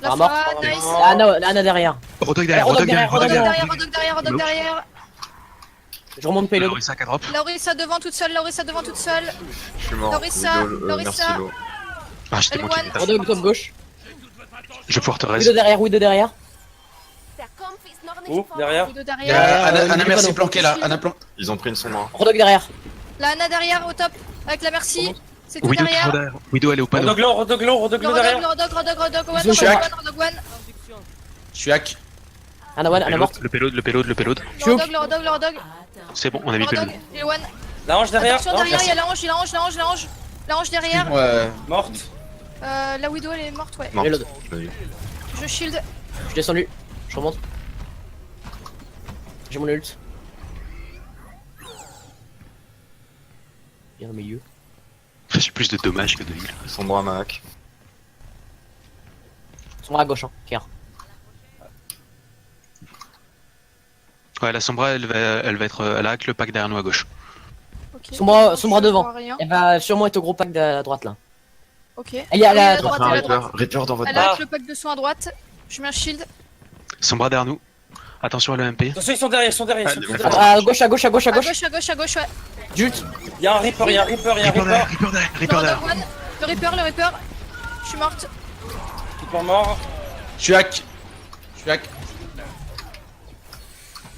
La Ah, mort. Farah, nice. Anna derrière. Rodog derrière, Rodog Rodog derrière, derrière, Rodog Rodog derrière. derrière, Rodog derrière, Rodog derrière. Je remonte payload. Larissa qui drop. Laurissa devant toute seule, Laurissa devant toute seule. Je suis mort. Larissa, Widow, Larissa. merci, Lo. Ah, j'étais moi qui L1. m'étais. Rodog top gauche. Je vais pouvoir te res. Widow derrière, Widow derrière. Où? Derrière? Widow Il y a derrière. Anna Widow Merci dans- planquée là. Anna planquée. Ils ont pris une sombre. Rodog derrière. La Anna derrière au top. Avec la Merci. C'est tout Widow derrière. toujours derrière. Widow, elle est au panneau. Rodoglo Le derrière. Rodog one, Ils sont Rodog one. Je suis hack. Anna one, Anna morte. Le payload. Le Rodog. C'est bon, on a mis Le le Rodog, payload. il est one. La hanche derrière. Attention Non, derrière, il y merci. a la hanche. La hanche derrière. Ouais. Morte. La Widow elle est morte, ouais. Non, Reload. je l'ai vu. Je shield. Je suis descendu. Je remonte. J'ai mon ult. Bien au milieu. J'ai plus de dommages que de heal. Sombre à ma hack. Ils sont à gauche, hein. Kier. Ouais, la Sombra, elle va être à la hack, le pack derrière nous à gauche. Ok. Sombra Je devant. vois rien. Elle va sûrement être au gros pack de la droite là. Ok. Elle est à la Oui, droite. elle est à Reaper, droite. Reaper dans votre Elle bas. a le pack de soins à droite. Je mets un shield. Sombra derrière nous. Attention à l'EMP. Attention, ils sont derrière. Ah, Ils sont ouais. derrière. À gauche, à gauche. À gauche, ouais. Jute. Il y a un Reaper. Reaper derrière, Reaper Le derrière. Rodog one. Le Reaper. Je suis morte. Reaper mort. Je suis hack.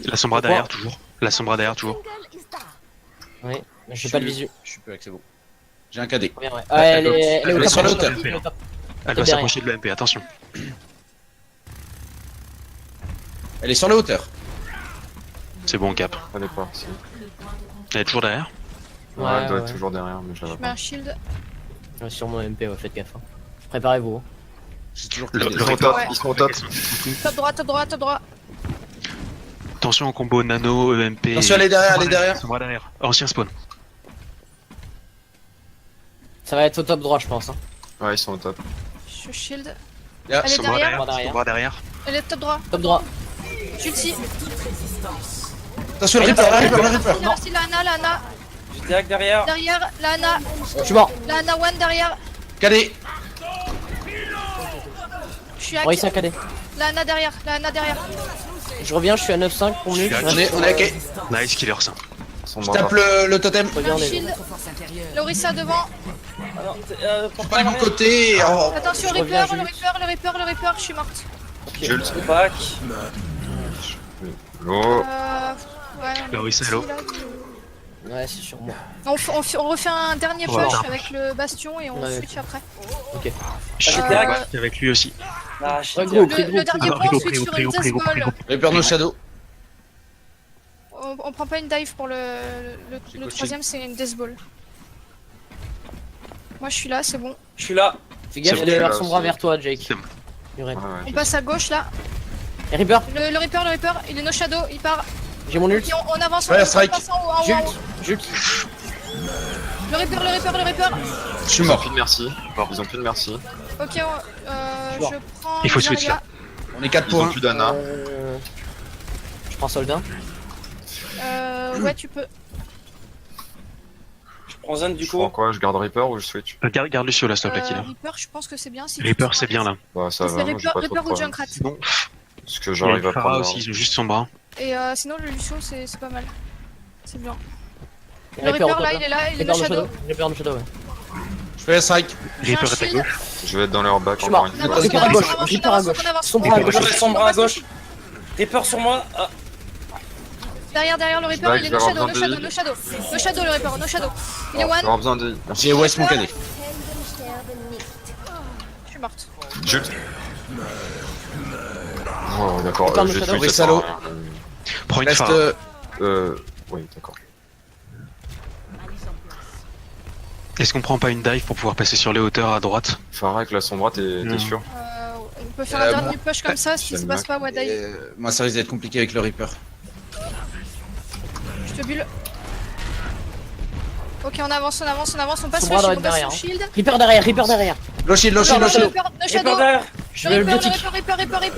La Sombra derrière, toujours. La Sombra derrière, toujours. Ouais, mais j'ai pas de visu. Je suis plus avec, c'est bon. J'ai un KD. Bien, ouais. Ah, elle est elle au est top, sur la au hauteur. top, au top. Elle va derrière. s'approcher de l'EMP, attention. Elle est sur la hauteur. C'est bon, cap. Elle est pas. Si. Elle est toujours derrière. Ouais, elle doit être toujours derrière, mais je la vois Je mets pas. un shield. Ouais, sur mon MP, ouais, faites gaffe. Hein. Préparez-vous. Hein. J'ai toujours Le- KD. Ils sont au Ouais. top, ils sont au top. Top droit, top droit, top droit. Attention en combo nano, EMP. Attention, elle est derrière, elle est derrière. Sombra derrière. Ancien spawn. Ça va être au top droit, je pense. Hein. Ouais, ils sont au top. Je shield. Là, Elle est Sombra derrière. derrière. Sombra derrière. Elle est top droit. Top droit. J'ulti. Attention, le Reaper, le Reaper, le Reaper. Il reste la Ana, la Ana. J'ai direct derrière. Derrière, la Ana. Je suis mort. La Ana one derrière. KD. Je suis hack. Oui, c'est un cadet. La Ana derrière, la Ana derrière. Je reviens, je suis à 9-5 pour minutes. On est hacké. Nice killer ça. Ils sont Je tape le totem. J'ai un shield. Lorissa devant. Ah non, pour Pas de mon côté. Oh. Attention, Je reviens, Reaper, le Reaper, le Reaper, le Reaper. Je suis morte. Jules. Back. Oh. Ouais, on est Lorissa, ici, hello. là. Ouais, c'est sur moi. On refait un dernier Ouais. push avec le bastion et on Ouais. switch après. Je suis Euh, avec lui aussi. Ah, Ouais, shit. gros. Le dernier Ah, point, on Rigo, switch sur Rigo, une Rigo, Death Ball. Rigo. Reaper no shadow. On prend pas une dive pour le troisième, c'est une Death Ball. Moi je suis là, c'est bon. Je suis là. Fais gaffe, C'est il y a des bon. vers sombra vers toi, Jake. C'est bon. Muret. Ouais, On passe à gauche là. Et Reaper, Le Reaper, il est no shadow, il part. j'ai mon ult. Et on avance Ouais, on strike. passe en haut, en haut, en haut. Jute. Le Reaper. Je suis Ils ont mort. plus de merci. Ils ont plus de merci. Ok, je prends. Il faut Zarya. switch, là. On est 4 Ils ont points. plus d'Anna. Je prends soldat. Ouais, tu peux. Je prends Zen du Je prends coup. quoi? Je garde Reaper ou je switch? Garde Lucio là, s'il te plaît, killer. Reaper, je pense que c'est bien. Si tu Reaper, peux c'est bien là. Bah ça C'est va, moi j'ai pas trop de Reaper ou problème. Junkrat. Sinon, Parce que il y a j'arrive à Pharah prendre. aussi, ils ont juste Sombra. Et sinon, le Lucio, c'est pas mal. C'est bien. Et Le Reaper au Reaper top, là, il est là, il est Reaper no no shadow. shadow. Reaper no shadow, ouais. Je fais un strike. J'ai un Reaper est à shield. gauche. Je vais être dans leur back Je suis encore mort. une On fois. avance, Reaper on à gauche, avance, Reaper on à avance, gauche. on avance. Sombra On à va gauche. switch, Sombra on à va gauche. switch. Reaper sur moi. Ah, Derrière, le Je Reaper, back, il est je no vais shadow, avoir no besoin shadow, de no shadow. No shadow, le Reaper, no shadow. Il est Je vais one. avoir besoin de. J'ai West mon KD. Je suis morte. Jules. Oh d'accord, Reaper no j'ai shadow. tweet, ça Salaud. sert à rien. Prends une Reste. Pharah. Oui, d'accord. Est-ce qu'on prend pas une dive pour pouvoir passer sur les hauteurs à droite? Pharah avec la sombra, t'es sûr? On peut faire un bon. dernier push comme ça si ça se passe pas, ouais, dive. Moi, ça risque d'être compliqué avec le Reaper. Je te bulle. Ok, on avance, on passe Sombra le doit shield, être on passe derrière, le shield. Reaper derrière. Low shield, low shield, No low shield. shadow, no Reaper shadow. derrière. Je veux le biotique.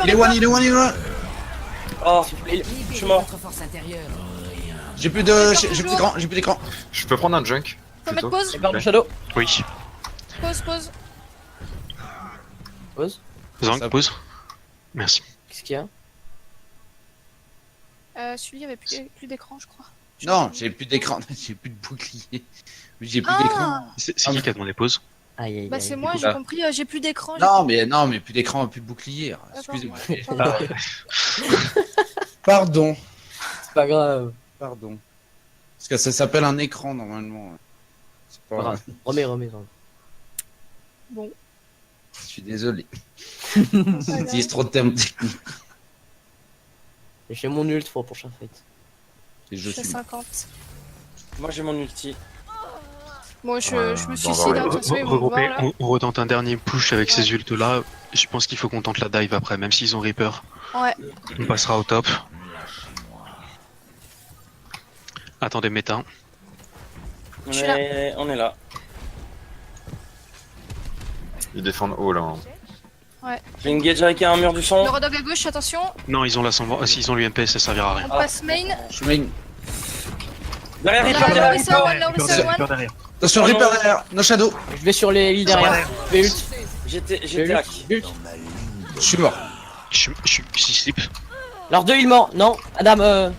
Il est one, il est one, il est one. Oh, je suis mort. J'ai plus de. J'ai plus d'écran, j'ai plus d'écran. Je peux prendre un junk? Faut mettre plutôt pause, Reaper no shadow. Oui. pause. Pause. Zang, Ça- pause. Merci. Qu'est-ce qu'il y a Celui-là avait plus d'écran, je crois. Non, j'ai plus d'écran, j'ai plus de bouclier. J'ai plus Ah. d'écran. C'est qui qui a demandé pause? Aïe aïe Bah aïe. c'est moi, j'ai là. compris, j'ai plus d'écran. Non, mais plus d'écran, plus de bouclier. D'accord. Excusez-moi. Pardon. Pardon. C'est pas grave. Pardon. Parce que ça s'appelle un écran normalement. C'est pas Pas grave. Remets. Bon. Je suis désolé. Pas J'utilise trop de termes techniques. Et j'ai mon ult pour le prochain fight. Et Je je fais suis. 50. Moi j'ai mon ulti. Bon, je me bon, suicide, ouais. hein, de toute façon, ils vont me voir, là. On retente un dernier push avec ces ults là. Je pense qu'il faut qu'on tente la dive après, même s'ils ont Reaper. Ouais. On passera au top. Attendez, méta. On Je suis là. est là. Ils défendent haut là. Hein. J'ai une gauge avec un mur du Le son. Rodog à gauche, attention. Non, ils ont la Sombra. S'ils ont l'UMP, ça servira à rien. On passe main. Je mets une. Derrière, Là, Reaper, derrière, Lorissa, Reaper. one, Lorissa, one. Attention, Reaper derrière. No shadow. Je vais sur les lits derrière. Je vais ult. J'étais hack. Ult. Je suis mort. Je suis slip. Leurs deux ils morts. Non. Adam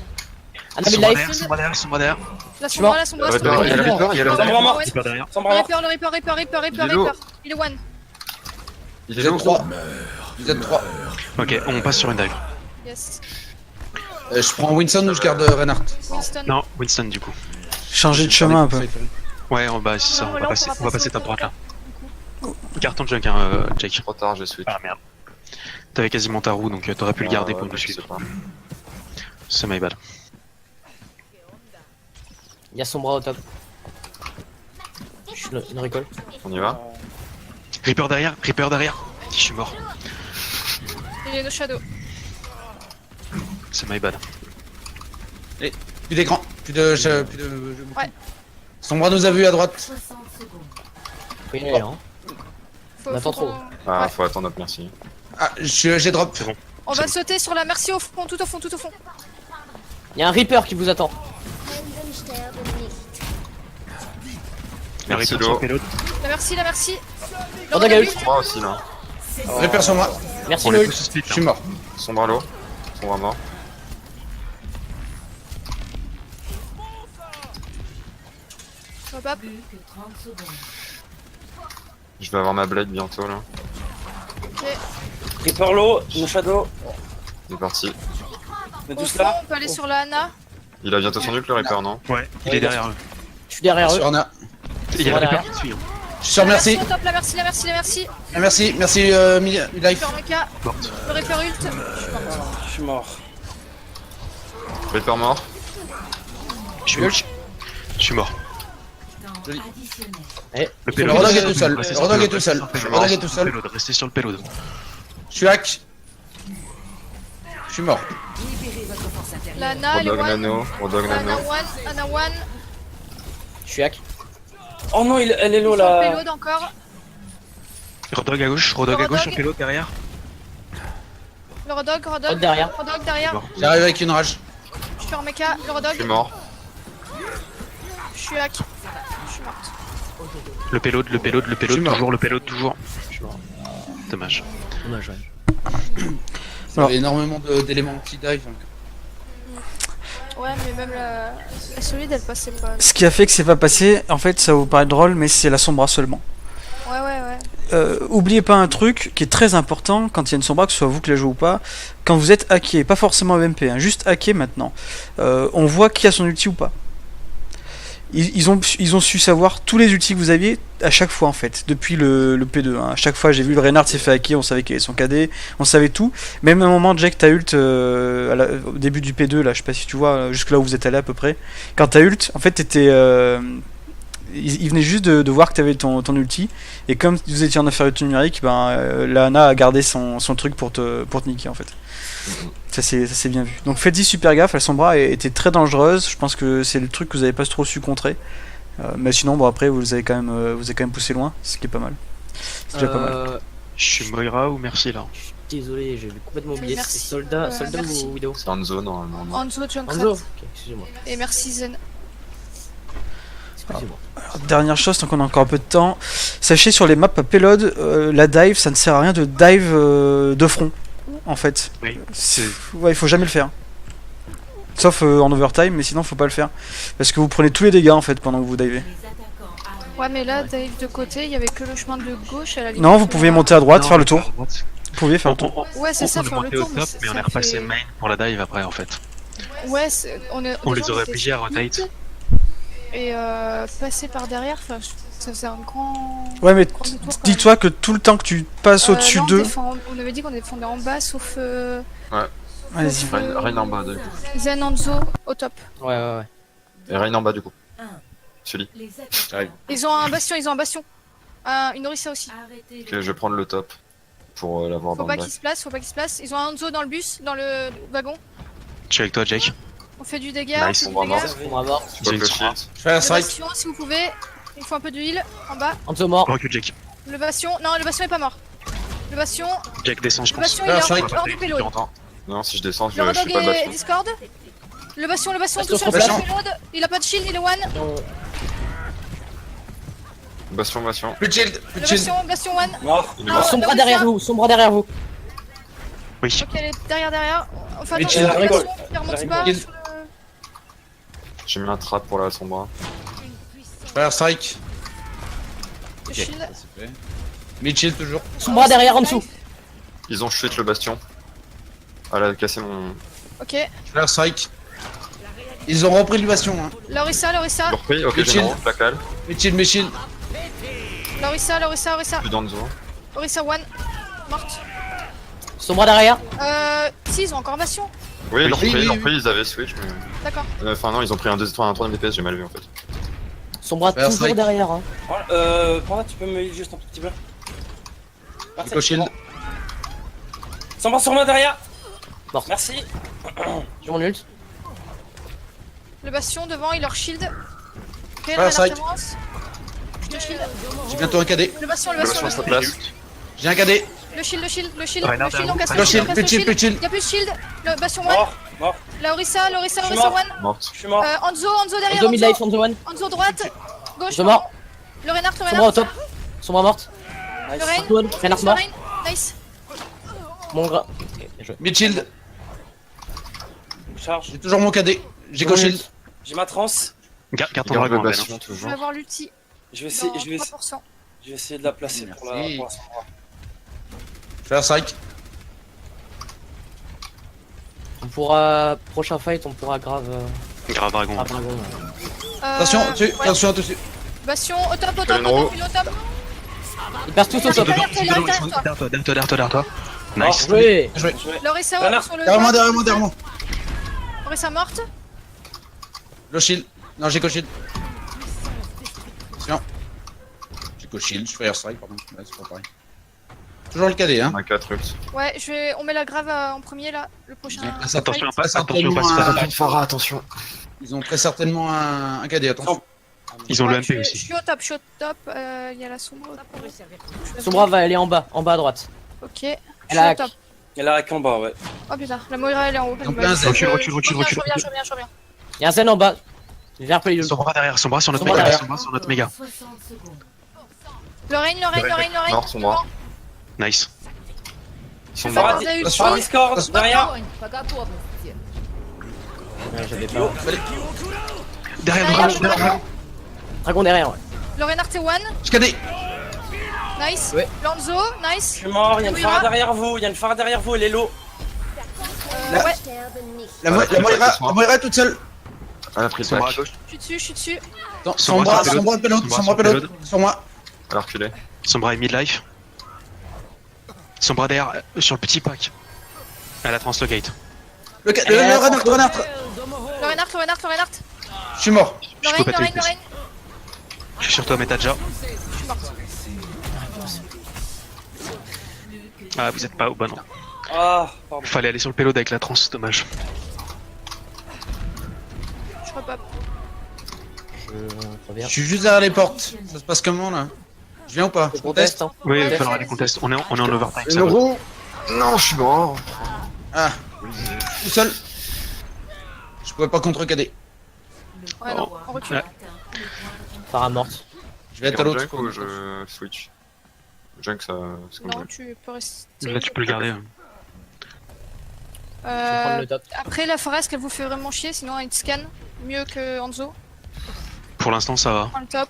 il Sombra life. derrière, Sombra derrière, Sombra derrière. La suis mort. Sombra, Il y a le Reaper, il y a le Sombra Reaper. mort. Reaper derrière. Sombra mort. Le Reaper. Il est lourd. Il est one. Il est Vous êtes lourd. 3. Vous êtes 3. Ok, on passe sur une dive. Yes. Je prends Winston ou je garde Reinhardt? Winston. Non, Winston du coup. Changer de chemin un peu. Ouais, bah c'est ça, Non, on là, va passer, pourra on va passer passer ta au droite là. coup. Carton junk, hein, Jake. Trop tard, j'ai switch. Ah merde. T'avais quasiment ta roue, donc t'aurais pu le garder pour ouais, le je suivre. sais pas. C'est my bad. Il y a son bras au top. Je suis une récolte. On y va? Reaper derrière, Reaper derrière. Je suis mort. Il est no shadow. C'est my bad. Plus d'écran, plus de... Ouais. Son bras nous a vu à droite. 60 secondes. Faut y aller, hein. On attend trop. Ah, Ouais. faut attendre notre merci. Ah, j'ai drop. On va sauter sur la merci au fond, tout au fond, tout au fond. Il y a un Reaper qui vous attend. La Merci, Reaper sur Lo. le payload. La merci. Oh, ta gueule. Moi aussi, là. Répaire sur moi. Merci On les Lol. pousse split Je là. suis mort. Son bras l'eau. Son bras mort. Hop, hop. Plus que 30 secondes. Je vais avoir ma blade bientôt, là. Reaper low, no shadow. Il est parti. On est Au tous fond, là. on peut aller sur la Ana. Il a bientôt son ult, le Reaper, non? Ouais, il est derrière eux. Je suis derrière eux. Sur Ana. Il y a Voilà. le Reaper qui suit. hein. Je suis sur merci. Au top, la merci, la merci, la merci. Merci, life. Sur Mecha. Morte. Le Reaper ult. Je suis mort. Reaper mort. Je suis mort. Temps Joli. additionnel. Le Le payload. Rodog est tout seul. Restez Le sur Rodog le est tout seul. payload, Le Rodog est tout seul. Restez sur le payload. Je suis hack. Je suis mort. La Ana, elle est Rodog one. nano. Rodog Ana nano. one, Ana one. Je suis hack. Oh non, elle est low Sur le là. payload encore. Rodog à gauche, Rodog à gauche sur le payload derrière. Le Rodog, Hop Rodog. derrière. Rodog derrière. Bon. J'arrive avec une rage. Je suis en Mecha. Le Je Rodog. suis mort. Je suis hack. Je suis morte. Le payload, Je suis mort. toujours le payload, toujours. Je suis mort. Dommage. Dommage, ouais. Il y avait énormément d'éléments anti-dive. Ouais, mais même la solide, elle passait pas. Ce qui a fait que c'est pas passé, en fait, ça vous paraît drôle, mais c'est la sombra seulement. Ouais, ouais, ouais. Oubliez pas un truc qui est très important quand il y a une sombra, que ce soit vous qui la jouez ou pas. Quand vous êtes hacké, pas forcément MP, hein, juste hacké maintenant, on voit qui a son ulti ou pas. Ils ont su savoir tous les ultis que vous aviez à chaque fois en fait, depuis le P2. Hein. À chaque fois, j'ai vu le Reinhardt s'est fait hacker, on savait quel est son KD, on savait tout. Même à un moment, Jack, t'as ult au début du P2, là, je sais pas si tu vois, jusque là où vous êtes allé à peu près. Quand t'as ult, en fait, t'étais. Il venait juste de voir que t'avais ton ulti, et comme vous étiez en infériorité numérique, la Ana a gardé son truc pour te niquer en fait. Ça c'est bien vu. Donc faites-y super gaffe, la sombra était très dangereuse, je pense que c'est le truc que vous avez pas trop su contrer. Mais sinon, bon, après, vous avez quand même poussé loin, ce qui est pas mal. C'est déjà pas mal. Je suis Moira ou merci là. Désolé, j'ai complètement oublié. Merci. C'est soldat Merci. ou Widow? C'est en zone, normalement. non? Anzo, Junkrat. Anzo. Ok, excusez-moi. Et merci Zen. Excusez-moi. Dernière chose, tant qu'on a encore un peu de temps, sachez sur les maps à payload, la dive, ça ne sert à rien de dive de front, en fait. Oui. Ouais, il faut jamais le faire. Sauf en overtime, mais sinon faut pas le faire. Parce que vous prenez tous les dégâts en fait pendant que vous divez. Les attaquants arrivent. Ouais, mais là, Dave de côté, il y avait que le chemin de gauche à la limite. Non, vous pouviez monter à droite, Non, faire le tour. à droite. Vous pouviez faire le tour. Ouais, c'est ça, on est faire le monté au tour. top, mais on ça est repassé fait- main pour la dive après en fait. Ouais, On les aurait obligés à rotate. Et passer par derrière, enfin, ça faisait un grand. Ouais, mais grand détour, quand même. dis-toi que tout le temps que tu passes au-dessus là, d'eux. on avait dit qu'on défendait en bas, sauf Vas-y. Reine en bas, du coup. Zen Anzo au top. Ouais, ouais, ouais. Et Reine en bas, du coup. Un. Celui. Les attaquants. J'arrive. Ils ont un bastion, une Orisa aussi. Arrêtez Ok, je vais prendre le top pour l'avoir Faut dans pas le qu'ils bac. se placent, faut pas qu'ils se placent. Ils ont un Anzo dans le bus, dans le wagon. Je suis avec toi, Jake. On fait du dégât, Nice, on fait du on va dégât. mort. On va mort. Tu peux J'ai le une shield. Je fais un Le strike. bastion, si vous pouvez. Il faut un peu de heal en bas. Anzo mort. Recule, Jake. Le bastion, non, le bastion est pas mort. Le bastion, Jake descend, je le pense. bastion il est strike. hors du payload. Non, si je descends, je Le suis Rodog pas le est bastion. Discord. Le bastion tout Bastion seul sur sur le place. payload. Il a pas de shield, il est one. Non. Bastion. Plus de shield, plus Le de shield. bastion one. Mort. Il est mort. Son bras derrière vous, son bras derrière vous. Oui. Ok, elle est derrière. Enfin, Mais attends, tu le la bastion, rigoles. il remonte La pas rigoles. sur le- J'ai mis un trap pour la sombra. Je fais un strike. le shield. C'est fait. Mid shield toujours. Son bras derrière en dessous. Ils ont chuté le bastion. Elle a cassé mon Ok. Je fais leur strike. Ils ont repris le bastion. Hein. Lorissa, Lorissa. Bon repris, ok, Le j'ai shield. la cale. Mes shields. Lorissa, Lorissa, Lorissa. Plus d'Anzo. Lorissa one. Morte. Sombra derrière. Si, ils ont encore bastion. Oui, leur Oui, repris, oui, oui. ils avaient switch, mais. D'accord. Enfin, non, ils ont pris un troisième DPS, j'ai mal vu en fait. Sombra Faire toujours strike. derrière. Hein. Panda, tu peux me heal juste un tout petit peu. Eco shield. Sombra sur moi derrière. Mort. Merci. J'ai mon ult. Le bastion devant, il leur shield. Ok, le Voilà, renard side. avance. Je le shield. J'ai bientôt un KD. Le bastion, le bastion, le Sur bastion. place. J'ai un KD. Le shield, le shield, le shield. Renard Le shield, on casse Le le shield, shield, on casse le plus de shield. Y'a plus de shield. Le bastion one. Mort. La Orissa, Lorissa, Je suis Lorissa mort. one. Morte. Je suis mort. Anzo, Anzo derrière. Anzo mid life, Anzo one. Anzo droite. Gauche. Anzo mort. Le renard, le Sombra au renard. top. Sombra morte. Nice. Le Rein. Antoine, Renard Le mort. Rein. Nice. Mon gras. Ok, bien joué. Mid shield. Charge. J'ai toujours mon KD. J'ai Mon Eco shield. ult. J'ai ma transe. Garde ton Garde le dragon, Ben. bastion Je toujours. vais avoir l'ulti. Je vais essayer, dans je vais, 3%. je vais essayer de la placer pour la. Merci. Pour la Sombra. Je fais leur strike. On pourra. Prochain fight, on pourra grave. Grave dragon. Grave dragon. Attention, dessus. ouais. Attention, dessus. Bastion, au top, au top, Une au roue. top, il est au top. Ils passent tous au top. Derrière toi, derrière toi. Derrière toi, derrière toi. Nice. Joué. Joué. Lorissa Renard. sur le Derrière moi, droit. derrière moi, derrière moi. Lorissa morte. Le shield. Non, j'ai Eco shield. Attention. J'ai Eco shield. Je fais air strike, pardon. Ouais, c'est pas pareil. Toujours le KD, hein. On a 4 ults. Ouais, on met la grave en premier là, le prochain. Attention, Très attention, certainement passe pas. un- Phara, attention. Ils ont très certainement un KD, attention. Ils ont le Ouais, MP Je aussi. suis au top, je suis au top. Il y a la Sombra. au top. Sombra va aller en bas à droite. Ok. Je suis Elle a au hack. top. Elle a hack en bas, ouais. Oh putain, la Moira elle est en haut. Ils ont plein de zen. Recule, Je recule. reviens. Y'a un zen en bas. Viens appeler le. Sombra derrière, Sombra sur notre Sombra méga. derrière. Sombra sur notre méga. 60 secondes. Lorraine. Mort, Sombra. Nice. Ils sont Sombra, morts. Vous avez eu Attention. chaud. Discord, derrière. Ouais, j'avais pas. Derrière, Derrière, dragon. Dragon derrière, ouais. Lorraine T1. Je KD. Nice. Ouais. Lanzo. Je Nice. suis mort, il y a une Moira. phare derrière vous, il y a une phare derrière vous, elle est low. La- Ouais, La Moira est toute seule. Elle a pris le Sombra à back. gauche. je suis dessus. Attends, Sombra sur Sombra pelote, Sombra Sombra sur pelote. pelote. Sur moi. Elle a reculé. Sombra est mid-life. Sombra derrière, sur le petit pack. À la translocate. Le renard. Lorraine. Je suis mort. Je peux pas Lorraine. t'aider. Je suis sur toi, Metaja. Je suis morte. Ah, vous êtes pas au bon endroit. Ah, pardon. Fallait aller sur le payload avec la trans, c'est dommage. Je repop. Je reviens. Je suis juste derrière les portes. Ça se passe comment là? Je viens ou pas? Je conteste, hein. Oui, il Ouais, va falloir vas-y. des contests. On est en overtime, ça Une va. roue. Non, je suis mort. Ah, tout seul. Je pouvais pas contre KD. Ouais, non, on recule. Ouais. Phara morte. Je vais être à Junk l'autre. ou je switch? Junk, ça. C'est comme Non, ça. tu peux rester. Là, tu peux le garder. Je vais prendre le top. Après, la Forest, qu'elle vous fait vraiment chier, sinon elle te scan mieux que Anzo. Pour l'instant, ça va. Prends le top.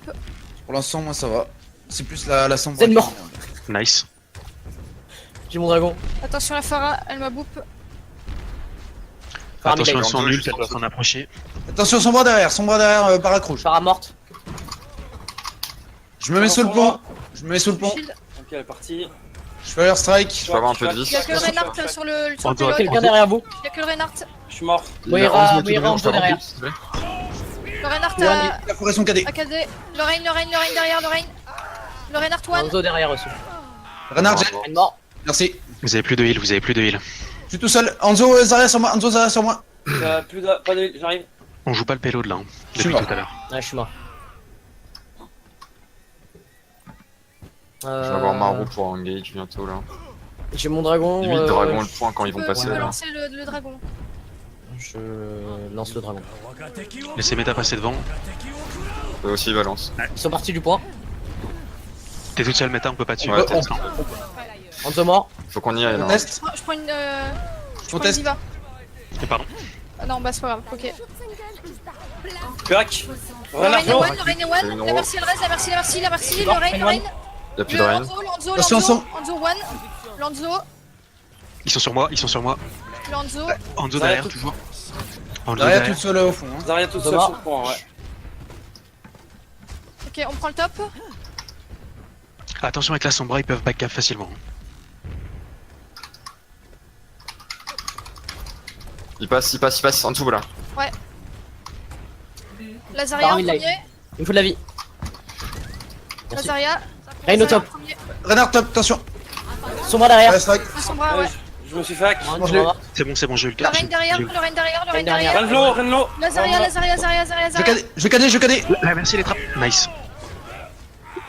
Pour l'instant, moi ça va. C'est plus la Sombra. C'est mort. Nice. J'ai mon dragon. Attention, la Phara, elle m'a boop. Phara Attention, mid-life. elles sont nulles, elles doivent s'en approcher. Attention, Sombra derrière, paracrouche. Phara morte. Je me mets sous le pont. Je me mets sous le pont. Shield. Ok, elle est partie. Je fais air strike. Je peux avoir un peu de Il y vis. a que le Reinhardt sur le On doit- payload. Quelqu'un derrière vous. Il y a que le Reinhardt. Je suis mort. Moira, Anzo, Moira, Anzo derrière. s'il te plaît. Le Reinhardt Il a fourré son KD. à KD. Lorraine derrière, Lorraine. Le Reinhardt one. Anzo derrière aussi. Renard, j'ai. Elle mort. Merci. Vous avez plus de heal, vous avez plus de heal. Je suis tout seul. Anzo Zarya sur moi. Anzo Zarya sur moi. Plus de. Pas de. J'arrive. On joue pas le payload là, hein, Je suis depuis mort. tout à l'heure. Ouais, je suis mort. Je vais avoir ma roue pour engage bientôt là. J'ai mon dragon. Limite dragon le point quand ils vont Tu passer peux là. lancer le dragon. Je lance le dragon. Laissez Meta passer devant. Eux aussi ils balancent. Ils sont partis du point. T'es toute seule Meta, on peut pas te suivre. Ouais, pour l'instant. Anzo mort. Faut qu'on y aille là. Test. Je prends une. Je prends une Conteste. diva. Et pardon. Ah non, bah c'est pas grave. Ok. Crac. Lorraine Renard, one, Lorraine C'est one. une La roue. merci, elle reste. La merci, Mort, Lorraine. Lorraine. Y'a plus de rien. Lanzo, Attention, Lanzo one. Lanzo. Ils sont sur moi, ils sont sur moi. Le Hanzo. Hanzo Zarya derrière, tout- toujours. Hanzo Zarya derrière. toute seule au fond. Hein. Zarya toute seule Thomas. sur le point, ouais. Ok, on prend le top. Attention avec la sombra, ils peuvent backcap facilement. Il passe, en dessous là. Lazaria en Pareil, là. premier. Il me faut de la vie. Merci. Lazaria. Reine au top. Premier. Renard top, attention. Sombra derrière. Ouais, strike. Le Sombra, ouais. Je me suis fait hack. Non, je tu l'ai. vas voir. C'est bon, j'ai eu le Le Reine derrière, le Reine derrière, le Reine derrière. Renlo, Renlo. Lazaria, Lazaria, Lazaria, Lazaria. Je vais cader. Ah, merci les trappes. Nice.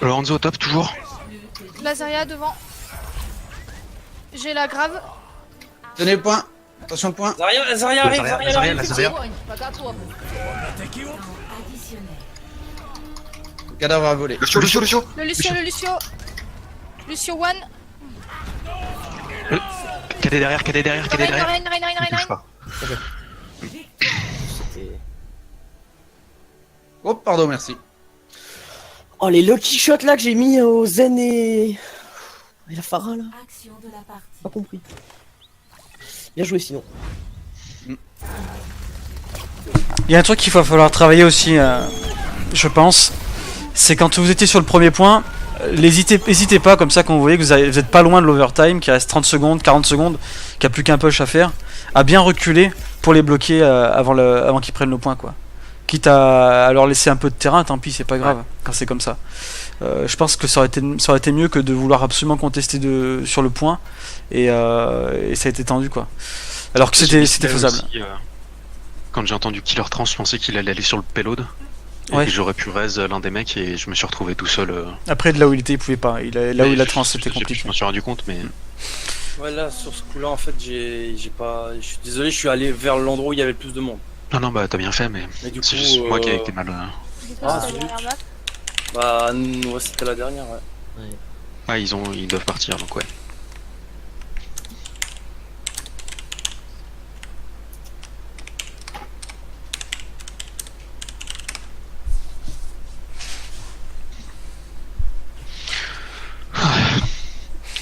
Le Hanzo au top, toujours. Lazaria devant. J'ai la grave. Tenez le point. Attention le point. Zarya arrive, Zarya arrive. Zarya. Additionnel. Le cadavre a volé. Lucio. Le Lucio. Lucio one. KD derrière. Reine. Touche pas. C'était- Oh, pardon, merci. Oh, les lucky shots là que j'ai mis au Zen et la Phara là. Action de la partie. Pas compris. Bien joué sinon. Il y a un truc qu'il va falloir travailler aussi, je pense. C'est quand vous étiez sur le premier point, n'hésitez pas comme ça quand vous voyez que vous êtes pas loin de l'overtime, qu'il reste 30 secondes, 40 secondes, qu'il n'y a plus qu'un push à faire, à bien reculer pour les bloquer avant qu'ils prennent le point quoi. Quitte à leur laisser un peu de terrain, tant pis, c'est pas grave quand c'est comme ça. Je pense que ça aurait été mieux que de vouloir absolument contester sur le point et ça a été tendu quoi. Alors que c'était faisable. Aussi, quand j'ai entendu Killer Trans, je pensais qu'il allait aller sur le payload. Et Ouais. j'aurais pu raise l'un des mecs et je me suis retrouvé tout seul. Après de là où il était, il pouvait pas. Là où il a trans, c'était Je compliqué. m'en suis rendu compte, mais Ouais, là, sur ce coup-là, en fait, j'ai pas. Je suis désolé, je suis allé vers l'endroit où il y avait le plus de monde. non, bah t'as bien fait, mais Mais du coup. c'est juste moi qui ai été mal. Ah, C'est la dernière map. Bah, ouais, c'était la dernière, ouais. Ah, ils doivent partir, donc ouais.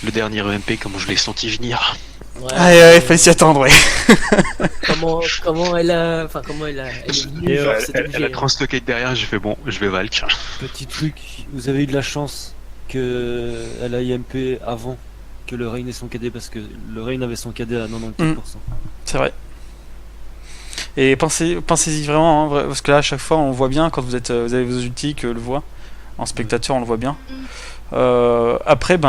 Le dernier EMP, comment je l'ai senti venir. Ouais, fallait s'y attendre, ouais. Comment elle a. Enfin, comment elle est venue, genre, c'était Elle a obligé, hein. translocate derrière, j'ai fait bon, je vais Valk. Petit truc, vous avez eu de la chance que elle a IMP avant que le Reign ait son KD parce que le Reign avait son KD à 94%. C'est vrai. Et pensez-y vraiment, hein, parce que là, à chaque fois, on voit bien quand vous avez vos ultis que le voit. En spectateur, on le voit bien. Après,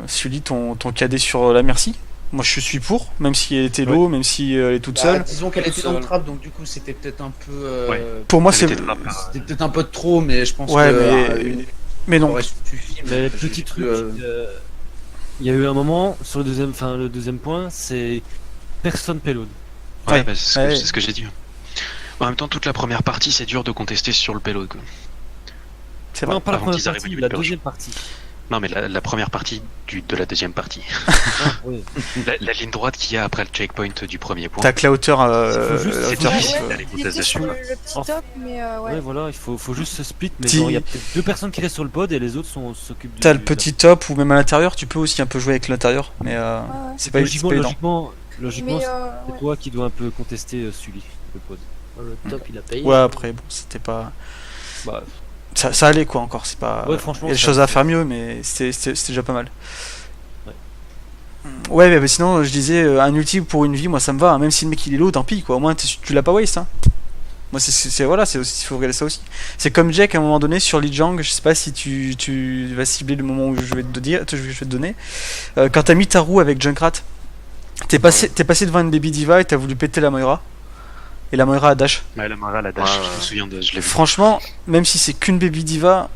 Sully, ton KD sur la Merci. Moi, je suis pour, même si elle était low, même si elle est toute seule. Disons qu'elle était dans le trap, donc du coup c'était peut-être un peu. Pour moi, Elle c'est. était trap, C'était peut-être un peu de trop, mais je pense Ouais, que. mais non. aurait suffi, Mais je petit suis truc, plus, il y a eu un moment sur le deuxième point, c'est personne payload. Ouais, Ouais. bah, c'est Ouais. ce que j'ai dit. En même temps, toute la première partie, c'est dur de contester sur le payload. Quoi. C'est vrai. Non, pas la avant première qu'ils arrivent partie, au la purge. deuxième partie. Non, mais la première partie de la deuxième partie. Ah, ouais. La ligne droite qu'il y a après le checkpoint du premier point. Tac la hauteur. Faut juste- la c'est hauteur Ouais, qui- ouais. Il était sur le petit top, mais Ouais, ouais. voilà, il faut juste se split, mais Ti- genre, il y a peut-être deux personnes qui restent sur le pod et les autres s'occupent du. T'as le petit top ou même à l'intérieur, tu peux aussi un peu jouer avec l'intérieur, mais Ouais, ouais. c'est pas Logiquement, évident. logiquement, Mais c'est ouais. toi qui dois un peu contester Sully, le pod. Le top, il a payé. Ouais, après, bon, c'était pas. Bah, Ça allait quoi encore, c'est pas. Ouais, franchement, il y a des ça- choses à faire mieux, mais c'était déjà pas mal. Ouais. Ouais, mais sinon, je disais, un ulti pour une vie, moi ça me va, hein, même si le mec il est low, tant pis quoi, au moins tu l'as pas waste. Hein. Moi, voilà, il faut regarder ça aussi. C'est comme Jack à un moment donné sur Lijiang, je sais pas si tu vas cibler le moment où je vais te donner. Quand t'as mis ta roue avec Junkrat, t'es passé devant une Baby Diva et t'as voulu péter la Moira. Et la Moira a dash. Ouais, la Mara, la dash, Ouais, je me souviens je l'ai vu. Franchement, même si c'est qu'une Baby Diva,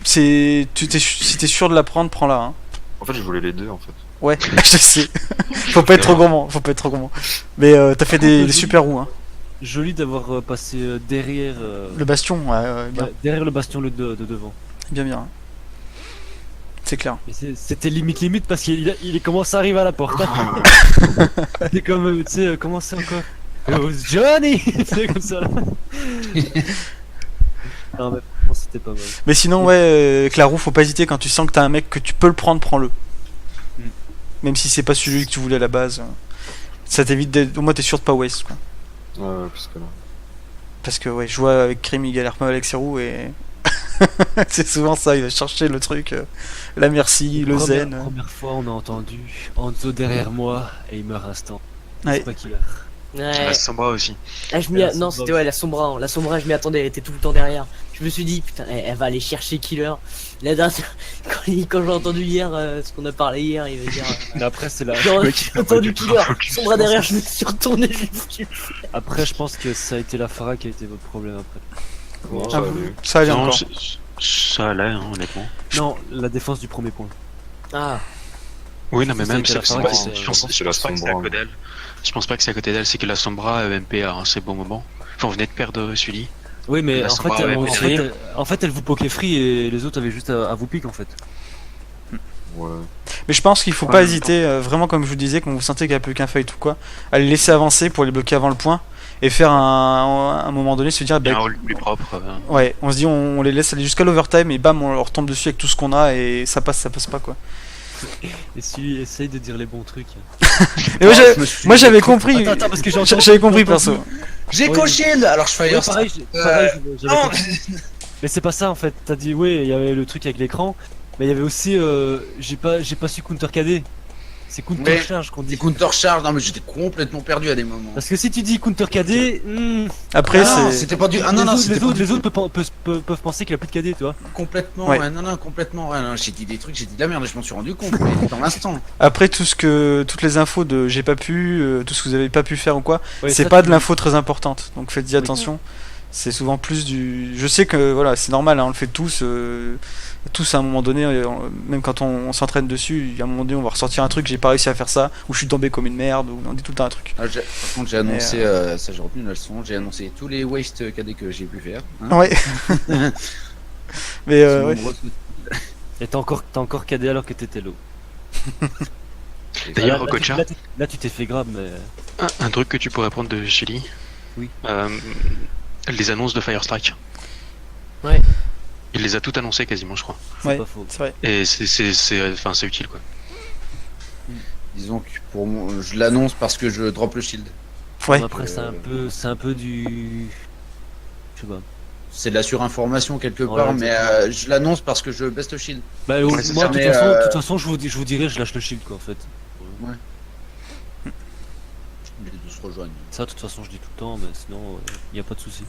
si t'es sûr de la prendre, prends-la. Hein. En fait, je voulais les deux en fait. Ouais, je sais. Faut pas être trop gourmand. Mais t'as fait des super roues. Hein. joli d'avoir passé derrière. Le bastion, ouais, bien. Derrière le bastion de devant. Bien, bien. C'est clair. Mais c'était limite parce qu'il commence à arriver à la porte. C'est comme, tu sais, comment c'est encore Oh, Johnny. C'est comme ça là. Non, mais franchement, c'était pas mal. Mais sinon, ouais, avec la roue, faut pas hésiter quand tu sens que t'as un mec que tu peux le prendre, prends-le. Même si c'est pas celui que tu voulais à la base. Ça t'évite d'être... Au moins t'es sûr de pas waste, quoi. Ouais, parce que là. Parce que ouais, je vois avec Krim, il galère pas mal avec ses roues et... c'est souvent ça, il va chercher le truc, la merci, le zen. Première fois, on a entendu Hanzo derrière moi et il meurt instant. Ouais. C'est pas killer. Ouais. La Sombra aussi. Ah, non, c'était ouais, la Sombra. La Sombra, je m'y attendais, elle était tout le temps derrière. Je me suis dit, putain, elle va aller chercher Killer. La dernière... quand j'ai entendu hier, ce qu'on a parlé hier, il va dire. Mais après, c'est la. J'ai entendu Killer, Sombra derrière, je me suis retourné. Après, je pense que ça a été la Pharah qui a été votre problème après. Bon, Ah, ça, ça allait Non, encore. ça allait, hein, honnêtement. Non, la défense du premier point. Ah, Oui, non, mais Ça, même, c'était la c'est Pharah pas- qui était- je pense c'est la pas que c'est à Sombra. côté d'elle. Je pense pas que c'est à côté d'elle, c'est que la Sombra MP a un assez bon moment. Enfin, on venait de perdre Sully. Oui, mais La en Sombra, fait, ouais, en fait, elle vous poquait free et les autres avaient juste à vous pique en fait. ouais. Mais je pense qu'il faut pas hésiter, vraiment comme je vous disais, quand vous sentez qu'il n'y a plus qu'un fight ou quoi, à les laisser avancer pour les bloquer avant le point et faire un moment donné se dire, Il y a bah, un rôle plus propre. ouais, on se dit on les laisse aller jusqu'à l'overtime et bam, on leur tombe dessus avec tout ce qu'on a et ça passe pas quoi. Et si essaye de dire les bons trucs. Et moi j'avais compris, Attends, parce que j'avais compris perso. J'ai Oui. co-shield. Alors je fire. pareil, j'avais Non. compris. Mais c'est pas ça en fait. T'as dit oui, il y avait le truc avec l'écran, mais il y avait aussi j'ai pas su counter KD. C'est counter Mais- charge qu'on Des dit. counter charge. Non mais j'étais complètement perdu à des moments. Parce que si tu dis counter KD, Après Ah non, c'est... c'était pas du. Ah non non, c'était pas du les autres peuvent penser qu'il a plus de KD, tu vois. complètement. Ouais. Ouais, non complètement. Ouais, non, j'ai dit des trucs, j'ai dit de la merde. Je m'en suis rendu compte mais dans l'instant. Après toutes les infos de j'ai pas pu, tout ce que vous avez pas pu faire ou quoi, Ouais, c'est ça, pas tu- de l'info très importante. Donc faites-y attention. C'est souvent plus du... Je sais que voilà, c'est normal, hein, on le fait tous à un moment donné, même quand on s'entraîne dessus, il y a un moment donné on va ressortir un truc, j'ai pas réussi à faire ça, ou je suis tombé comme une merde, ou on dit tout le temps un truc. Ah, par contre j'ai annoncé, ça j'ai retenu la leçon, j'ai annoncé tous les waste KD que j'ai pu faire. Hein. Ouais. Mais Ils sont ouais. nombreux. Et t'as encore KD alors que t'étais low. D'ailleurs, Là, Kocha, là, tu t'es fait grave, mais. un truc que tu pourrais prendre de Sully. Oui. Les annonces de Firestrike. Ouais. Il les a toutes annoncées quasiment, je crois. C'est Ouais. pas faux. C'est vrai. Et c'est utile quoi. Disons que pour moi, je l'annonce parce que je drop le shield. Ouais. Après, c'est un peu du. Je sais pas. C'est de la surinformation quelque Voilà, part, mais je l'annonce parce que je baisse le shield. Bah, Ouais, moi, c'est de ça, toute mais, façon, je vous dirais, je lâche le shield quoi en fait. Les deux se rejoignent. Ça, de toute façon, je dis tout le temps, mais sinon, y a pas de souci.